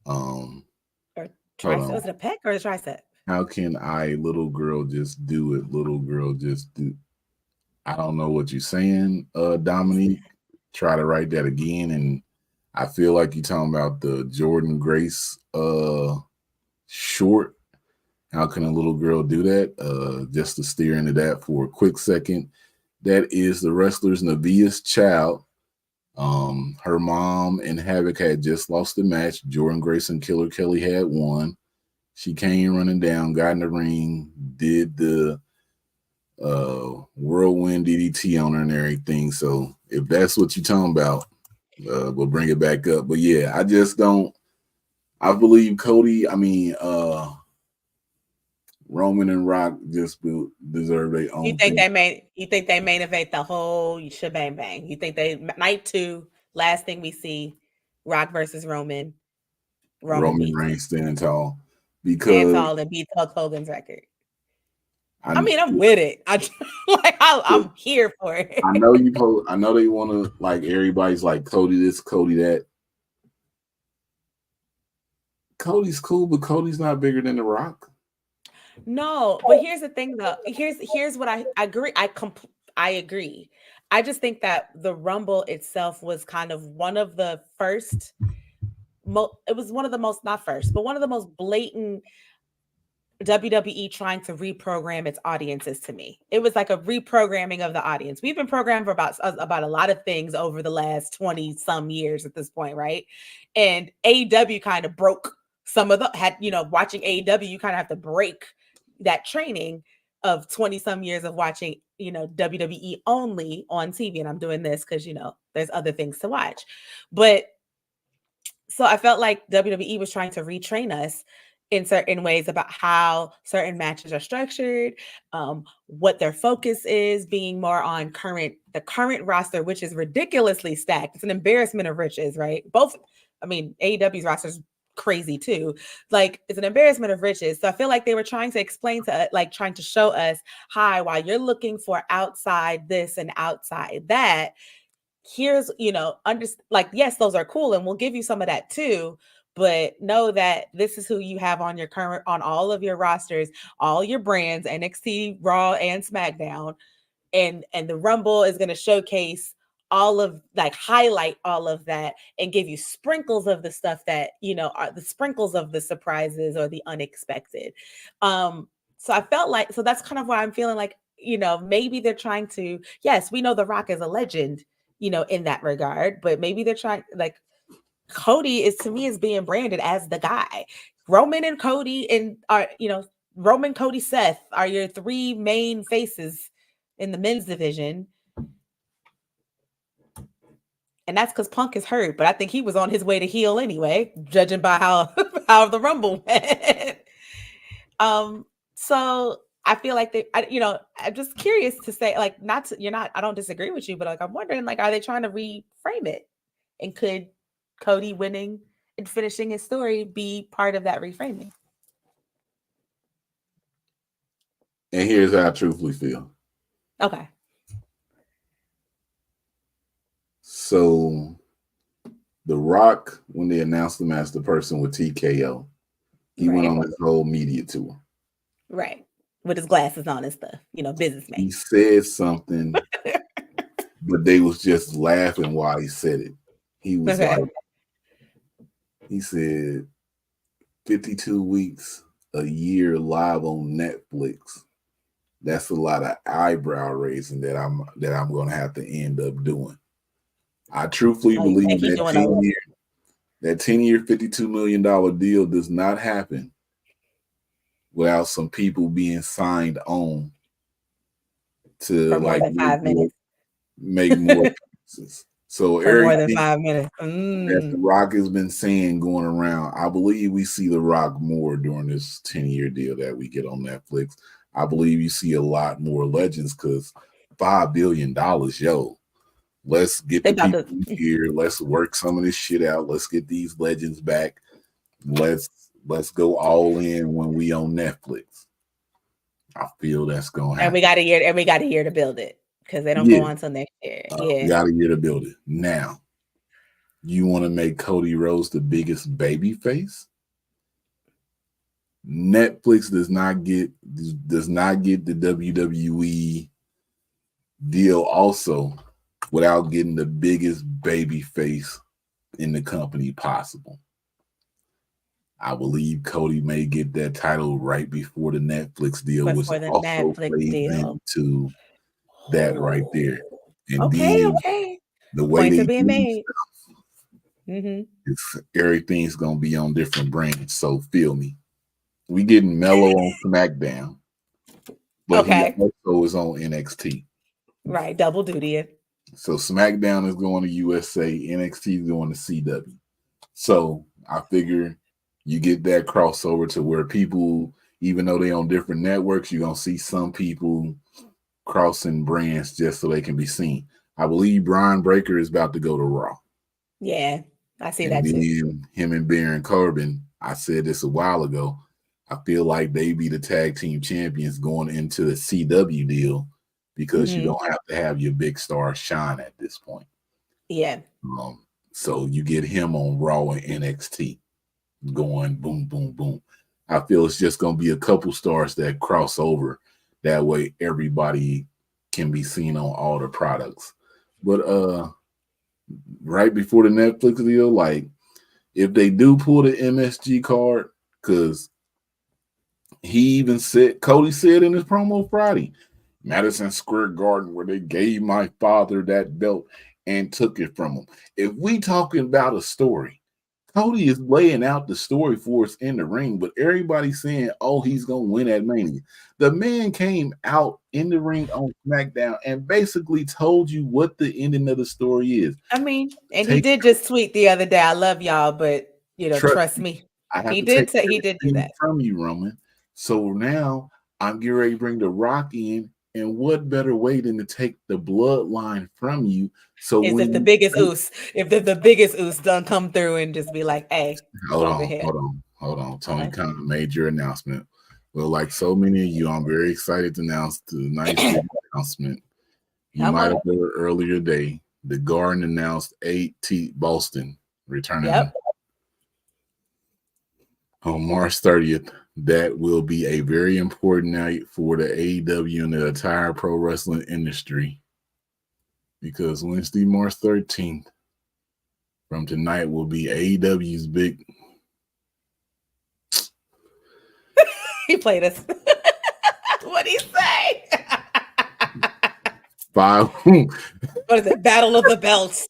Or tricep. Was it a pec or a tricep? How can little girl just do it? Little girl just do. I don't know what you're saying, Dominique. Try to write that again. And I feel like you're talking about the Jordan Grace short. How can a little girl do that? Just to steer into that for a quick second. That is the wrestler's Nevaeh's child. Her mom and Havoc had just lost the match. Jordan Grace and Killer Kelly had won. She came running down, got in the ring, did the whirlwind DDT on her and everything. So if that's what you're talking about, we'll bring it back up. But yeah, I just don't. I believe Cody. I mean, Roman and Rock just deserve their own. You think they main event the whole shebang bang? You think they night 2, last thing we see, Rock versus Roman. Roman Reigns standing tall because stand tall and beat Hulk Hogan's record. I mean, I'm with it. I'm here for it. I know you. I know they want to like everybody's like Cody this, Cody that. Cody's cool, but Cody's not bigger than The Rock. No, but here's the thing, though. Here's what I agree. I agree. I just think that the Rumble itself was kind of one of the first. It was one of the most, not first, but one of the most blatant WWE trying to reprogram its audiences to me. It was like a reprogramming of the audience. We've been programmed for about a lot of things over the last 20 some years at this point, right? And AEW kind of broke some of the watching AEW, you kind of have to break that training of 20 some years of watching, WWE only on TV. And I'm doing this because, there's other things to watch. But so I felt like WWE was trying to retrain us in certain ways about how certain matches are structured, what their focus is, being more on the current roster, which is ridiculously stacked. It's an embarrassment of riches, right? AEW's roster is crazy too. Like, it's an embarrassment of riches. So I feel like they were trying to explain to trying to show us, hi, while you're looking for outside this and outside that, here's, yes, those are cool and we'll give you some of that too, but know that this is who you have on all of your rosters, all your brands, NXT, Raw, and SmackDown, and the Rumble is going to showcase all of, highlight all of that and give you sprinkles of the stuff that, are the sprinkles of the surprises or the unexpected. So I felt like, so that's kind of why I'm feeling like, maybe they're trying to, yes, we know The Rock is a legend, in that regard, but maybe they're trying, Cody is, to me, is being branded as the guy. Roman and Cody Roman, Cody, Seth are your three main faces in the men's division. And that's because Punk is hurt, but I think he was on his way to heel anyway, judging by how the Rumble went. So I feel like I'm just curious to say, I don't disagree with you, but I'm wondering, are they trying to reframe it? And could Cody winning and finishing his story be part of that reframing? And here's how I truthfully feel. Okay. So The Rock, when they announced him as the person with TKO, he went on his whole media tour. Right. With his glasses on and stuff, businessman. He said something, but they was just laughing while he said it. He was he said 52 weeks, a year live on Netflix. That's a lot of eyebrow raising that I'm going to have to end up doing. I truthfully believe that 10-year, $52 million deal does not happen without some people being signed on to more than 5 minutes. Make more pieces. So for more than 5 minutes. That The Rock has been saying going around, I believe we see The Rock more during this 10-year deal that we get on Netflix. I believe you see a lot more legends because $5 billion, yo. Let's get the people here. Let's work some of this shit out. Let's get these legends back. Let's go all in when we on Netflix. I feel that's gonna happen. And we got a year to build it because they don't go on until next year. We got a year to build it. Now, you want to make Cody Rhodes the biggest baby face? Netflix does not get the WWE deal also without getting the biggest baby face in the company possible. I believe Cody may get that title right before the Netflix deal, which also plays into that right there. And the way points they are being made. Everything's gonna be on different brands. So feel me. We getting Melo on SmackDown, but he also is on NXT. Right, double duty. So SmackDown is going to USA, NXT is going to CW. So I figure you get that crossover to where people, even though they on different networks, you're gonna see some people crossing brands just so they can be seen. I believe Brian Breaker is about to go to Raw. Yeah, I see that too. Him and Baron Corbin, I said this a while ago. I feel like they be the tag team champions going into the CW deal because you don't have to have your big star shine at this point. Yeah. So you get him on Raw and NXT going boom, boom, boom. I feel it's just going to be a couple stars that cross over. That way everybody can be seen on all the products. But right before the Netflix deal, like if they do pull the MSG card, because He even said, Cody said in his promo Friday, Madison Square Garden, where they gave my father that belt and took it from him. If we talking about a story, Cody is laying out the story for us in the ring, but everybody's saying, oh, he's going to win at Mania. The man came out in the ring on SmackDown and basically told you what the ending of the story is. I mean, and he did just tweet the other day, I love y'all, but, trust me. I have He to did take say he did do that from you, Roman. So now I'm getting ready to bring The Rock in, and what better way than to take the bloodline from you? So is when if the biggest oos done come through and just be like, hey, hold on. Tony Khan made your announcement. Well, like so many of you, I'm very excited to announce tonight's big announcement. You might have heard earlier today, the Garden announced AT Boston returning on March 30th. That will be a very important night for the AEW and the entire pro wrestling industry, because Wednesday, March 13th, from tonight will be AEW's big. He played us. What'd he say? What is it? Battle of the Belts.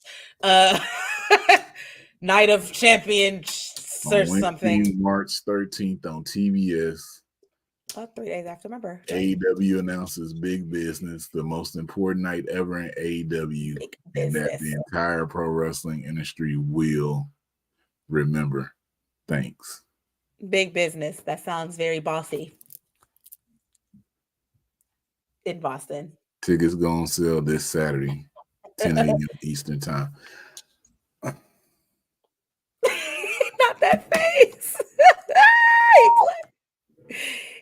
Night of Champions or something. March 13th on TBS. 3 days after my birthday. AEW announces Big Business, the most important night ever in AEW, and that the entire pro wrestling industry will remember. Thanks. Big Business. That sounds very bossy. In Boston. Tickets going to sell this Saturday, 10 a.m. Eastern time. Not that face.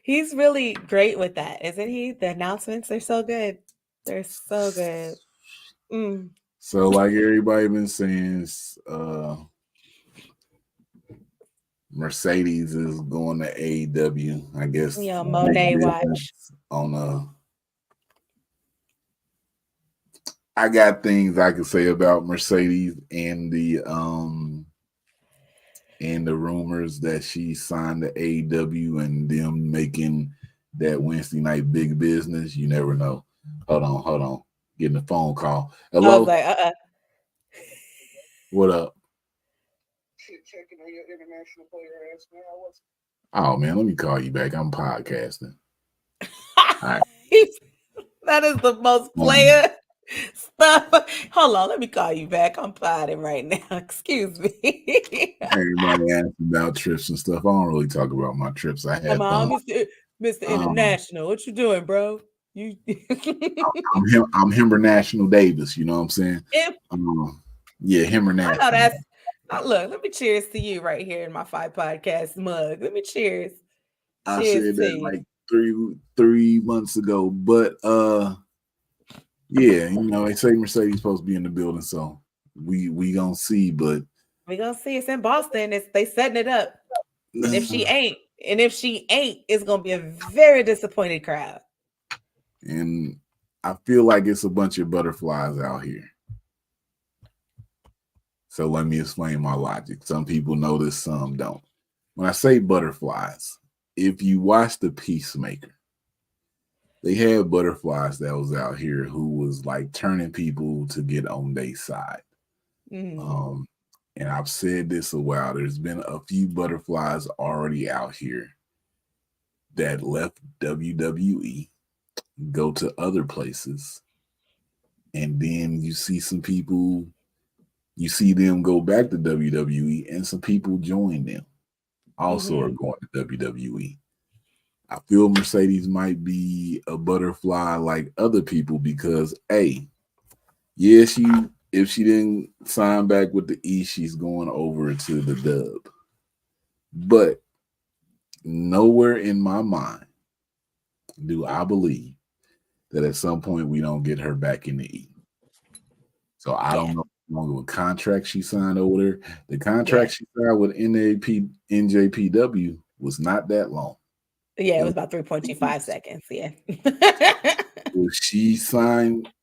He's really great with that, isn't he? The announcements are so good. They're so good. So, like everybody been saying, Mercedes is going to AEW. I guess. Yeah, Monet watch on I got things I can say about Mercedes and the rumors that she signed to AEW and them making that Wednesday night Big Business. You never know. Hold on. Getting a phone call. Hello. I was like, What up? Checking on your international player ass now. Oh man, let me call you back. I'm podcasting. All right. That is the most player stuff. Hold on, let me call you back. I'm plotting right now. Excuse me. Everybody asking about trips and stuff. I don't really talk about my trips. I had Mr. International. What you doing, bro? You I'm Himber National Davis, you know what I'm saying? Yeah, Himber National. I know that's look, let me cheers to you right here in my 5 podcast mug. Let me cheers. I said that like three months ago, but yeah, they say Mercedes supposed to be in the building, so we gonna see, but we gonna see. It's in Boston. They setting it up. And if she ain't, it's gonna be a very disappointed crowd. And I feel like it's a bunch of butterflies out here. So let me explain my logic. Some people know this, some don't. When I say butterflies, if you watch The Peacemaker, they had butterflies that was out here who was like turning people to get on their side. And I've said this a while. There's been a few butterflies already out here that left WWE, go to other places, and then you see some people, you see them go back to WWE, and some people join them also are going to WWE. I feel Mercedes might be a butterfly like other people because if she didn't sign back with the E, she's going over to the dub. But nowhere in my mind do I believe that at some point we don't get her back in the E. So I don't know how long of a contract she signed over there. The contract she signed with NJPW was not that long. Yeah, it was about 3.25 seconds. Yeah.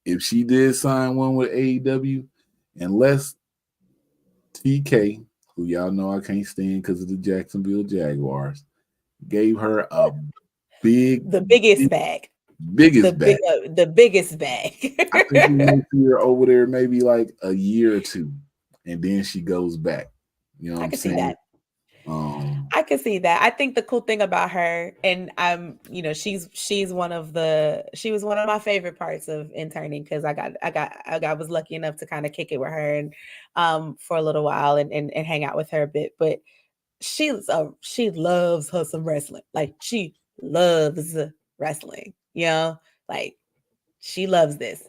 If she did sign one with AEW, unless TK, who y'all know I can't stand because of the Jacksonville Jaguars, gave her a big, the biggest bag. biggest bag. The biggest bag. I think we may see her over there maybe like a year or two, and then she goes back. You know what I I'm can see saying? that. I can see that. I think the cool thing about her, and she's one of my favorite parts of interning, because I was lucky enough to kind of kick it with her and for a little while and hang out with her a bit. But she loves her some wrestling. Like, she loves wrestling, like, she loves this.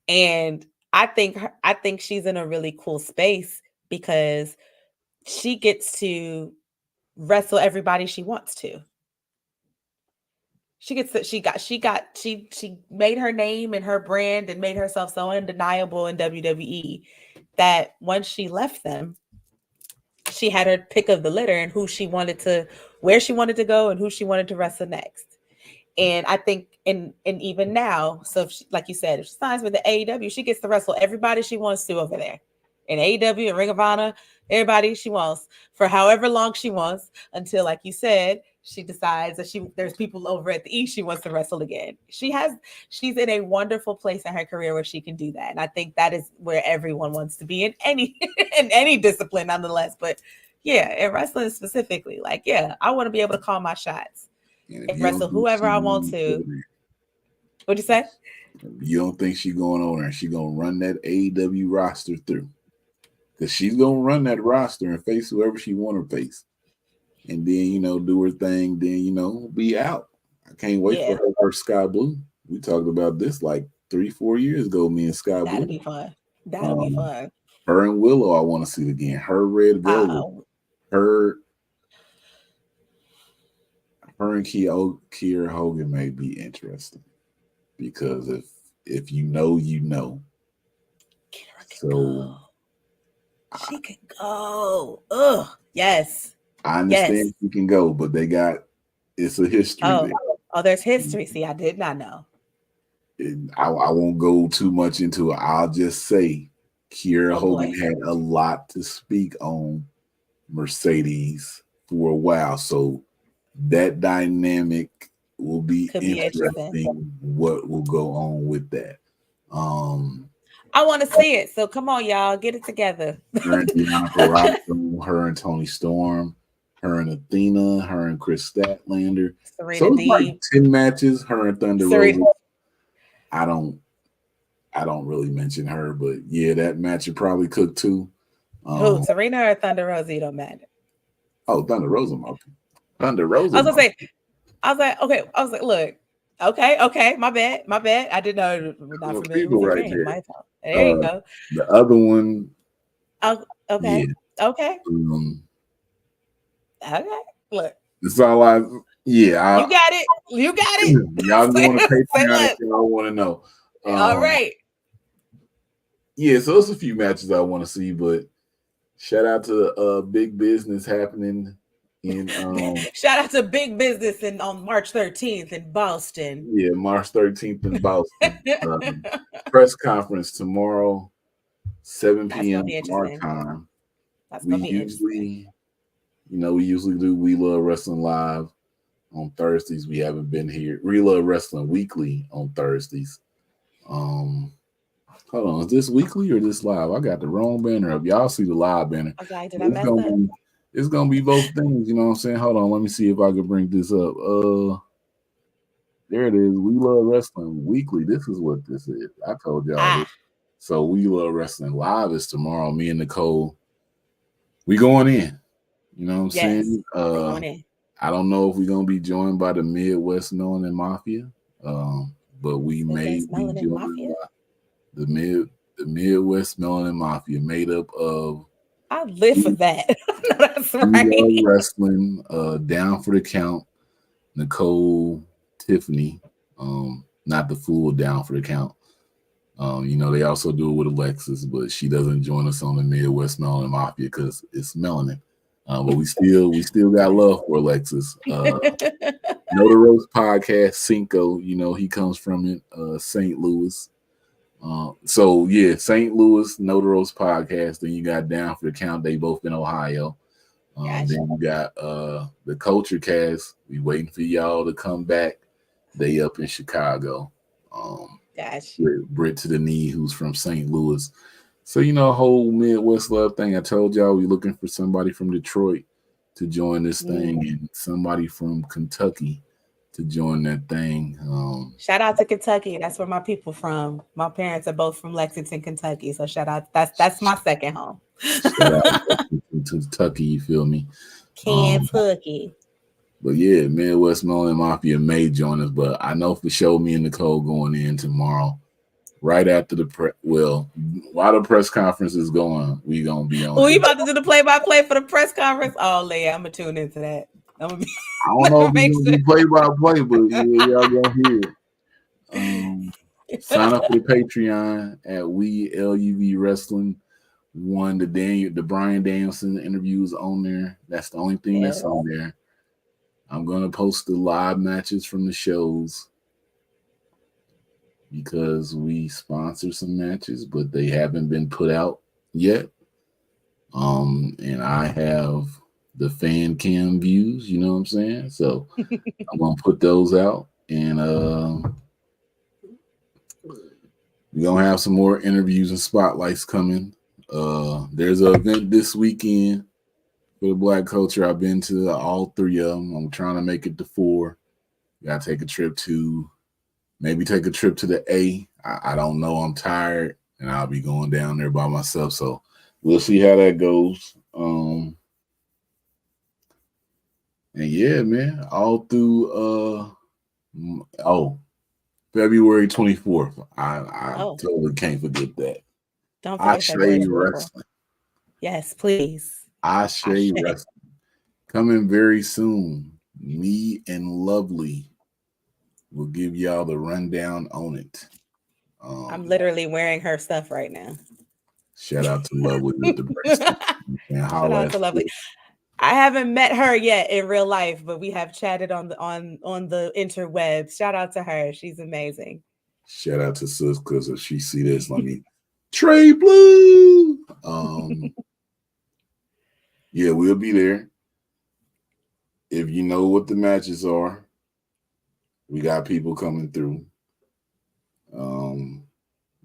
And I think she's in a really cool space because she gets to wrestle everybody she wants to. She made her name and her brand and made herself so undeniable in WWE that once she left them, she had her pick of the litter and where she wanted to go and who she wanted to wrestle next. And I think, and even now, so if she, like you said, if she signs with the AEW, she gets to wrestle everybody she wants to over there. In AEW and Ring of Honor, everybody she wants for however long she wants, until, like you said, she decides that there's people over at the East she wants to wrestle again. She's in a wonderful place in her career where she can do that. And I think that is where everyone wants to be in any discipline, nonetheless. But yeah, in wrestling specifically, like, yeah, I want to be able to call my shots and wrestle whoever I want to. What'd you say? You don't think she's going over and she's gonna run that AEW roster through? Because she's gonna run that roster and face whoever she want to face, and then do her thing. Then be out. I can't wait for her Sky Blue. We talked about this like 3-4 years ago. Me and Sky Blue. That'll be fun. That'll be fun. Her and Willow, I want to see again. Her Red Velvet. Her and Kiera Hogan may be interesting, because if you know, you know. So she can go. Ugh, yes. I understand she can go, but it's a history there. Oh, there's history. See, I did not know. I won't go too much into it. I'll just say Kiera Hogan had a lot to speak on Mercedes for a while, so that dynamic will be interesting. What will go on with that? I want to see it. So come on, y'all, get it together. Her and Deanna Purrazzo, her and Toni Storm, her and Athena, her and Chris Statlander. Serena so it's D. like 10 matches. Her and Thunder Rosa. I don't really mention her, but yeah, that match would probably cook too. Who, Serena or Thunder Rosa? You don't matter. Oh, Thunder Rosa. Thunder Rosa. I was like, look, okay, my bad. I didn't know. Not familiar with your name. Right there you go. The other one. Oh, okay. Yeah. Okay. Okay. Look. It's all you got it. Y'all want to pay if y'all want to know. All right. Yeah, so it's a few matches I want to see, but shout out to Big Business happening in shout out to Big Business on March 13th in Boston. Yeah, March 13th in Boston. Press conference tomorrow, 7 p.m. our time. We usually do We Love Wrestling Live on Thursdays. We haven't been here. We Love Wrestling Weekly on Thursdays. Hold on, is this weekly or this live? I got the wrong banner up. Y'all see the live banner. Okay, did I mess up? It's gonna be both things, you know what I'm saying? Hold on, let me see if I can bring this up. There it is. We Love Wrestling Weekly. This is what this is. I told y'all this. So We Love Wrestling Live is tomorrow. Me and Nicole, we going in. You know what I'm saying? Going in. I don't know if we're gonna be joined by the Midwest Melanin Mafia, but we may be joined by the Midwest Melanin Mafia, made up of. I live for that. That's right. Wrestling, Down for the Count, Nicole, Tiffany, not the full Down for the Count. They also do it with Alexis, but she doesn't join us on the Midwest Melanin Mafia because it's melanin. But we still got love for Alexis. Know the Rose podcast, Cinco, he comes from it, St. Louis. St. Louis, Know the Rose podcast. Then you got Down for the Count. They both in Ohio. Gotcha. Then we got the Culture Cast. We waiting for y'all to come back. They up in Chicago. Gotcha. Britt to the Knee, who's from St. Louis. So, whole Midwest love thing. I told y'all we looking for somebody from Detroit to join this thing and somebody from Kentucky to join that thing. Shout out to Kentucky. That's where my people from. My parents are both from Lexington, Kentucky. So shout out. That's my second home. Shout out to Kentucky, you feel me? Kentucky. But yeah, Midwest Melon Mafia may join us, but I know for sure me and Nicole going in tomorrow, right after while the press conference is going, we gonna be on. Oh, you about to do the play-by-play for the press conference? Oh, Leah, I'm gonna tune into that. I don't know if we're gonna be play-by-play, but yeah, y'all gonna hear it. Sign up for the Patreon at LUV Wrestling. The Brian Danielson interviews on there. That's the only thing that's on there. I'm gonna post the live matches from the shows because we sponsor some matches, but they haven't been put out yet. And I have the fan cam views, you know what I'm saying? So I'm gonna put those out, and we're gonna have some more interviews and spotlights coming. There's an event this weekend for the Black culture. I've been to all 3 of them. I'm trying to make it to 4. Gotta take a trip to the A. I don't know. I'm tired, and I'll be going down there by myself. So we'll see how that goes. And yeah, man, all through February 24th. I totally can't forget that. Don't forget February Wrestling. Yes, please. Ashe Wrestling. Coming very soon. Me and Lovely will give y'all the rundown on it. I'm literally wearing her stuff right now. Shout out to Lovely with the bracelet. Shout out to Lovely. I haven't met her yet in real life, but we have chatted on the interwebs. Shout out to her. She's amazing. Shout out to sis, because if she see this, let me Trey Blue. Yeah, we'll be there. If you know what the matches are, we got people coming through. And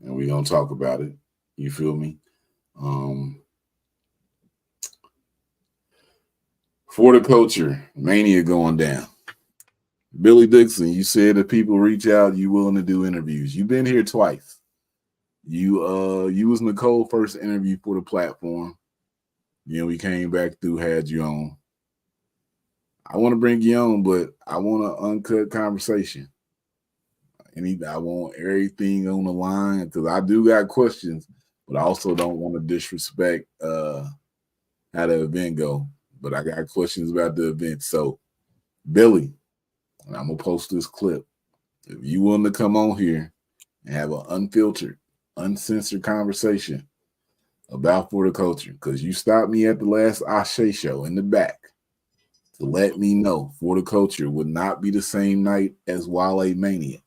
we're gonna talk about it. You feel me? For the culture, Mania going down. Billy Dixon, you said if people reach out, you willing to do interviews. You've been here twice. You was Nicole's first interview for the platform. We came back through, had you on. I want to bring you on, but I want an uncut conversation. I want everything on the line because I do got questions, but I also don't want to disrespect how the event go. But I got questions about the event. So, Billy, and I'm gonna post this clip. If you want to come on here and have an unfiltered, uncensored conversation about For the Culture, because you stopped me at the last Ashe show in the back to let me know For the Culture would not be the same night as Wale Mania.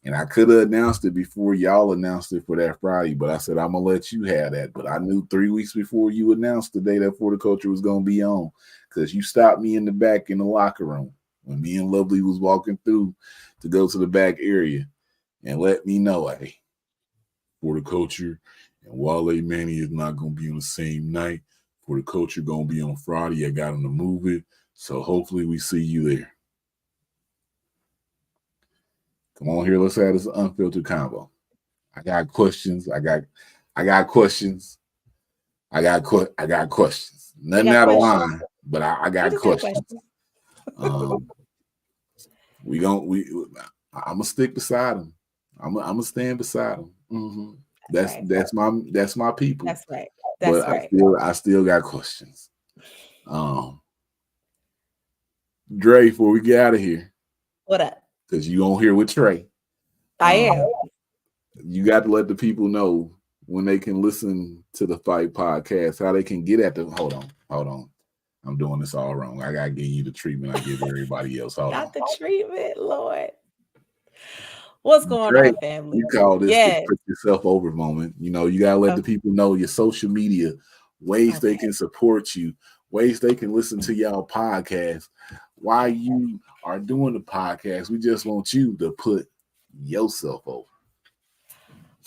And I could have announced it before y'all announced it for that Friday, but I said, I'm going to let you have that. But I knew 3 weeks before you announced the day that For the Culture was going to be on, because you stopped me in the back in the locker room when me and Lovely was walking through to go to the back area and let me know, hey, For the Culture and Wale Mania is not going to be on the same night. For the Culture going to be on Friday. I got them to move it. So hopefully we see you there. Come on here. Let's have this unfiltered combo. I got questions. I got questions. I got questions. Nothing out of line, but I got questions. I'm gonna stick beside him. I'm gonna stand beside him. Mm-hmm. That's my people. That's right. I still got questions. Dre, before we get out of here. What up? Because you on here with Trey. I am. You got to let the people know when they can listen to the Fight Podcast, how they can get at the. Hold on. I'm doing this all wrong. I gotta give you the treatment I give everybody else. Got the treatment, Lord. What's going on, family? You call this the put yourself over moment. You gotta let the people know your social media ways they can support you, ways they can listen to y'all podcast. While you are doing the podcast, we just want you to put yourself over.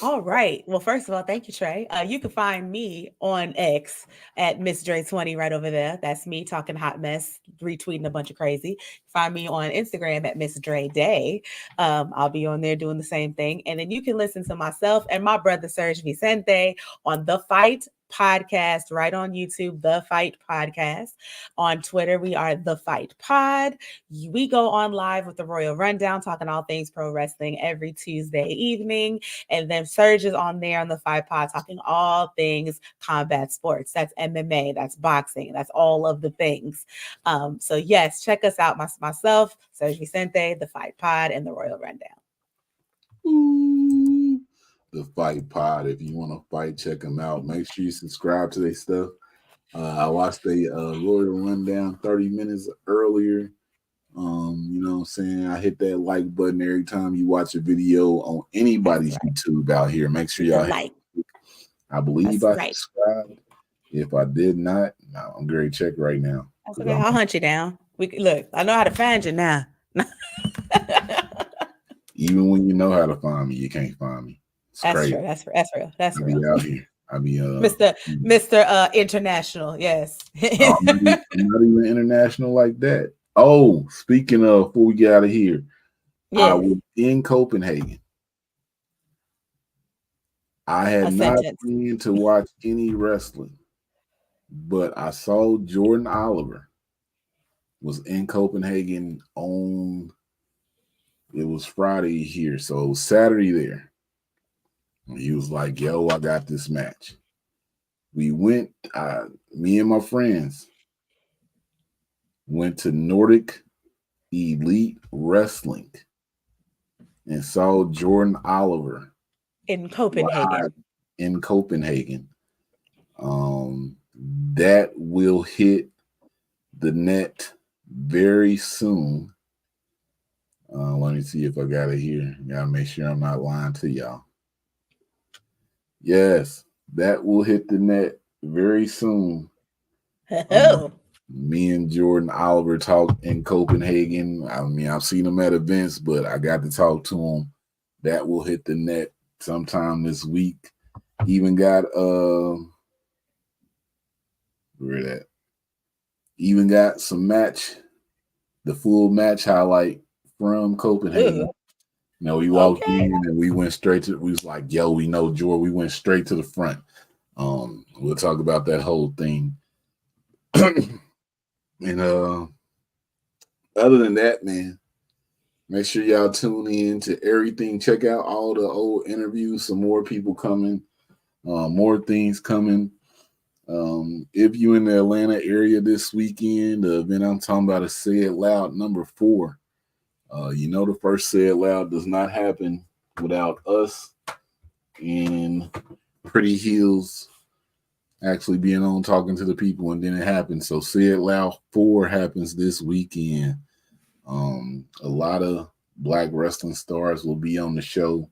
All right. Well, first of all, thank you, Trey. You can find me on X at Miss Dre20 right over there. That's me talking hot mess, retweeting a bunch of crazy. Find me on Instagram at Miss Dre Day. I'll be on there doing the same thing. And then you can listen to myself and my brother Serge Vicente on The Fight Podcast right on YouTube, The Fight Podcast. On Twitter, we are The Fight Pod. We go on live with the Royal Rundown, talking all things pro wrestling every Tuesday evening. And then Serge is on there on the Fight Pod talking all things combat sports. That's MMA, that's boxing, that's all of the things. So yes, check us out. Myself, Serge Vicente, the Fight Pod, and the Royal Rundown. Ooh, the Fight Pod. If you want to fight, check them out. Make sure you subscribe to their stuff. I watched the Royal Rundown 30 minutes earlier. You know what I'm saying? I hit that like button every time you watch a video on anybody's YouTube out here. Make sure y'all like. I believe That's I subscribed. If I did not, no, I'm going to check right now. That's okay. I'll hunt you down. Look, I know how to find you now. Even when you know how to find me, you can't find me. It's that's crazy. true. That's real. That's real. I be out here. I be Mr. International. Yes. I'm not even international like that. Oh, speaking of, before we get out of here, I was in Copenhagen. I had not planned to watch any wrestling, but I saw Jordan Oliver was in Copenhagen it was Friday here, so it was Saturday there. And he was like, yo, I got this match. We went, me and my friends went to Nordic Elite Wrestling and saw Jordan Oliver in Copenhagen. That will hit the net very soon. Let me see if I got it here. Gotta make sure I'm not lying to y'all. Yes, that will hit the net very soon. Me and Jordan Oliver talked in Copenhagen. I mean, I've seen him at events, but I got to talk to him. That will hit the net sometime this week. Even got even got some match, the full match highlight from Copenhagen. You know, we walked in and we went straight to, we was like, yo, we know Jordan. We went straight to the front. We'll talk about that whole thing. And other than that, man, make sure y'all tune in to everything. Check out all the old interviews. Some more people coming, more things coming. If you in the Atlanta area this weekend, the event I'm talking about is Say It Loud #4. You know, the first Say It Loud does not happen without us and Pretty Heels actually being on talking to the people, and then it happens. So Say It Loud 4 happens this weekend. A lot of Black wrestling stars will be on the show,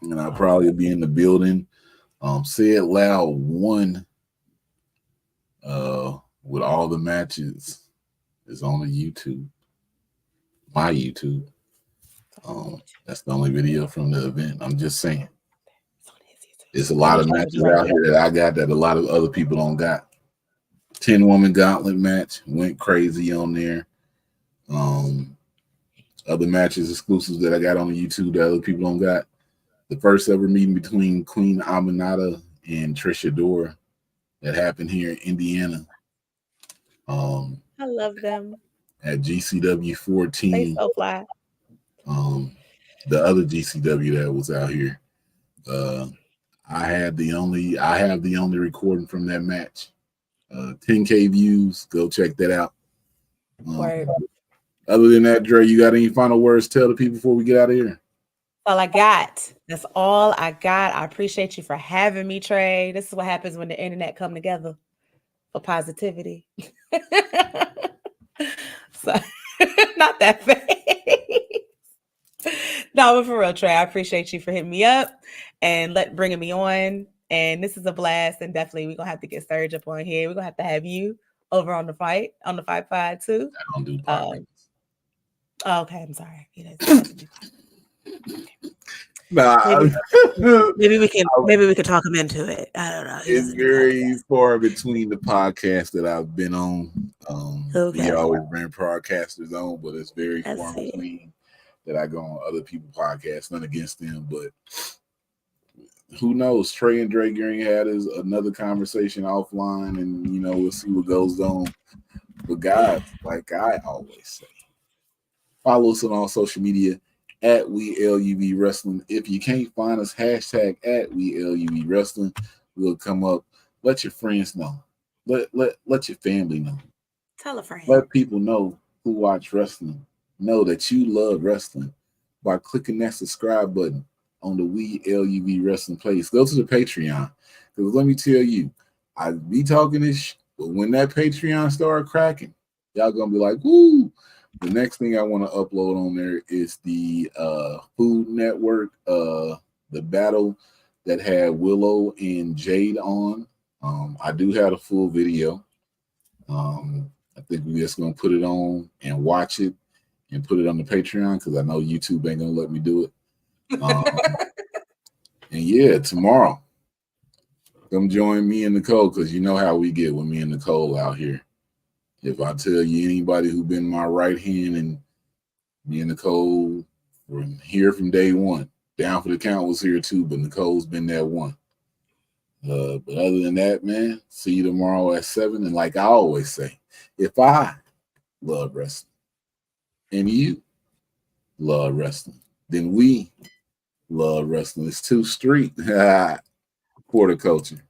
and I'll probably be in the building. Say It Loud 1 with all the matches is on the YouTube. My YouTube. That's the only video from the event. I'm just saying. It's a lot of matches out here that I got that a lot of other people don't got. 10-woman gauntlet match went crazy on there. Other matches exclusives that I got on the YouTube that other people don't got. The first ever meeting between Queen Aminata and Trisha Dora that happened here in Indiana. I love them. At GCW 14. They so fly. The other GCW that was out here. I have the only recording from that match. 10K views. Go check that out. Other than that, Dre, you got any final words to tell the people before we get out of here? All I got. That's all I got. I appreciate you for having me, Trey. This is what happens when the internet come together for positivity. So, not that face. No, but for real, Trey, I appreciate you for hitting me up and bringing me on. And this is a blast. And definitely, we're gonna have to get Serge up on here. We're gonna have to have you over on the Fight Pod too. I don't do podcasts. Okay, I'm sorry. He doesn't do Nah, maybe we can talk him into it. I don't know. He it's doesn't do very podcasts. far between the podcasts that I've been on. Okay. We always bring podcasters on, but it's very I far see. between that I go on other people's podcasts. None against them, but who knows? Trey and Drake Green had another conversation offline, and we'll see what goes on. But guys, like I always say, follow us on all social media at WeLUV Wrestling. If you can't find us, hashtag at WeLUV Wrestling. We'll come up. Let your friends know. Let your family know. Tell a friend. Let people know who watch wrestling know that you love wrestling by clicking that subscribe button on the WeLUV Wrestling place. Go to the Patreon. Because let me tell you, I be talking this, but when that Patreon start cracking, y'all gonna be like, woo. The next thing I want to upload on there is the Food Network, the battle that had Willow and Jade on. I do have a full video. I think we're just gonna put it on and watch it and put it on the Patreon because I know YouTube ain't gonna let me do it. And yeah, tomorrow, come join me and Nicole because you know how we get with me and Nicole out here. If I tell you anybody who been my right hand, and me and Nicole were here from day one. Down for the Count was here too, but Nicole's been that one. But other than that, man, see you tomorrow at 7. And like I always say, if I love wrestling and you love wrestling, then we love wrestling. It's 2 Street for the culture.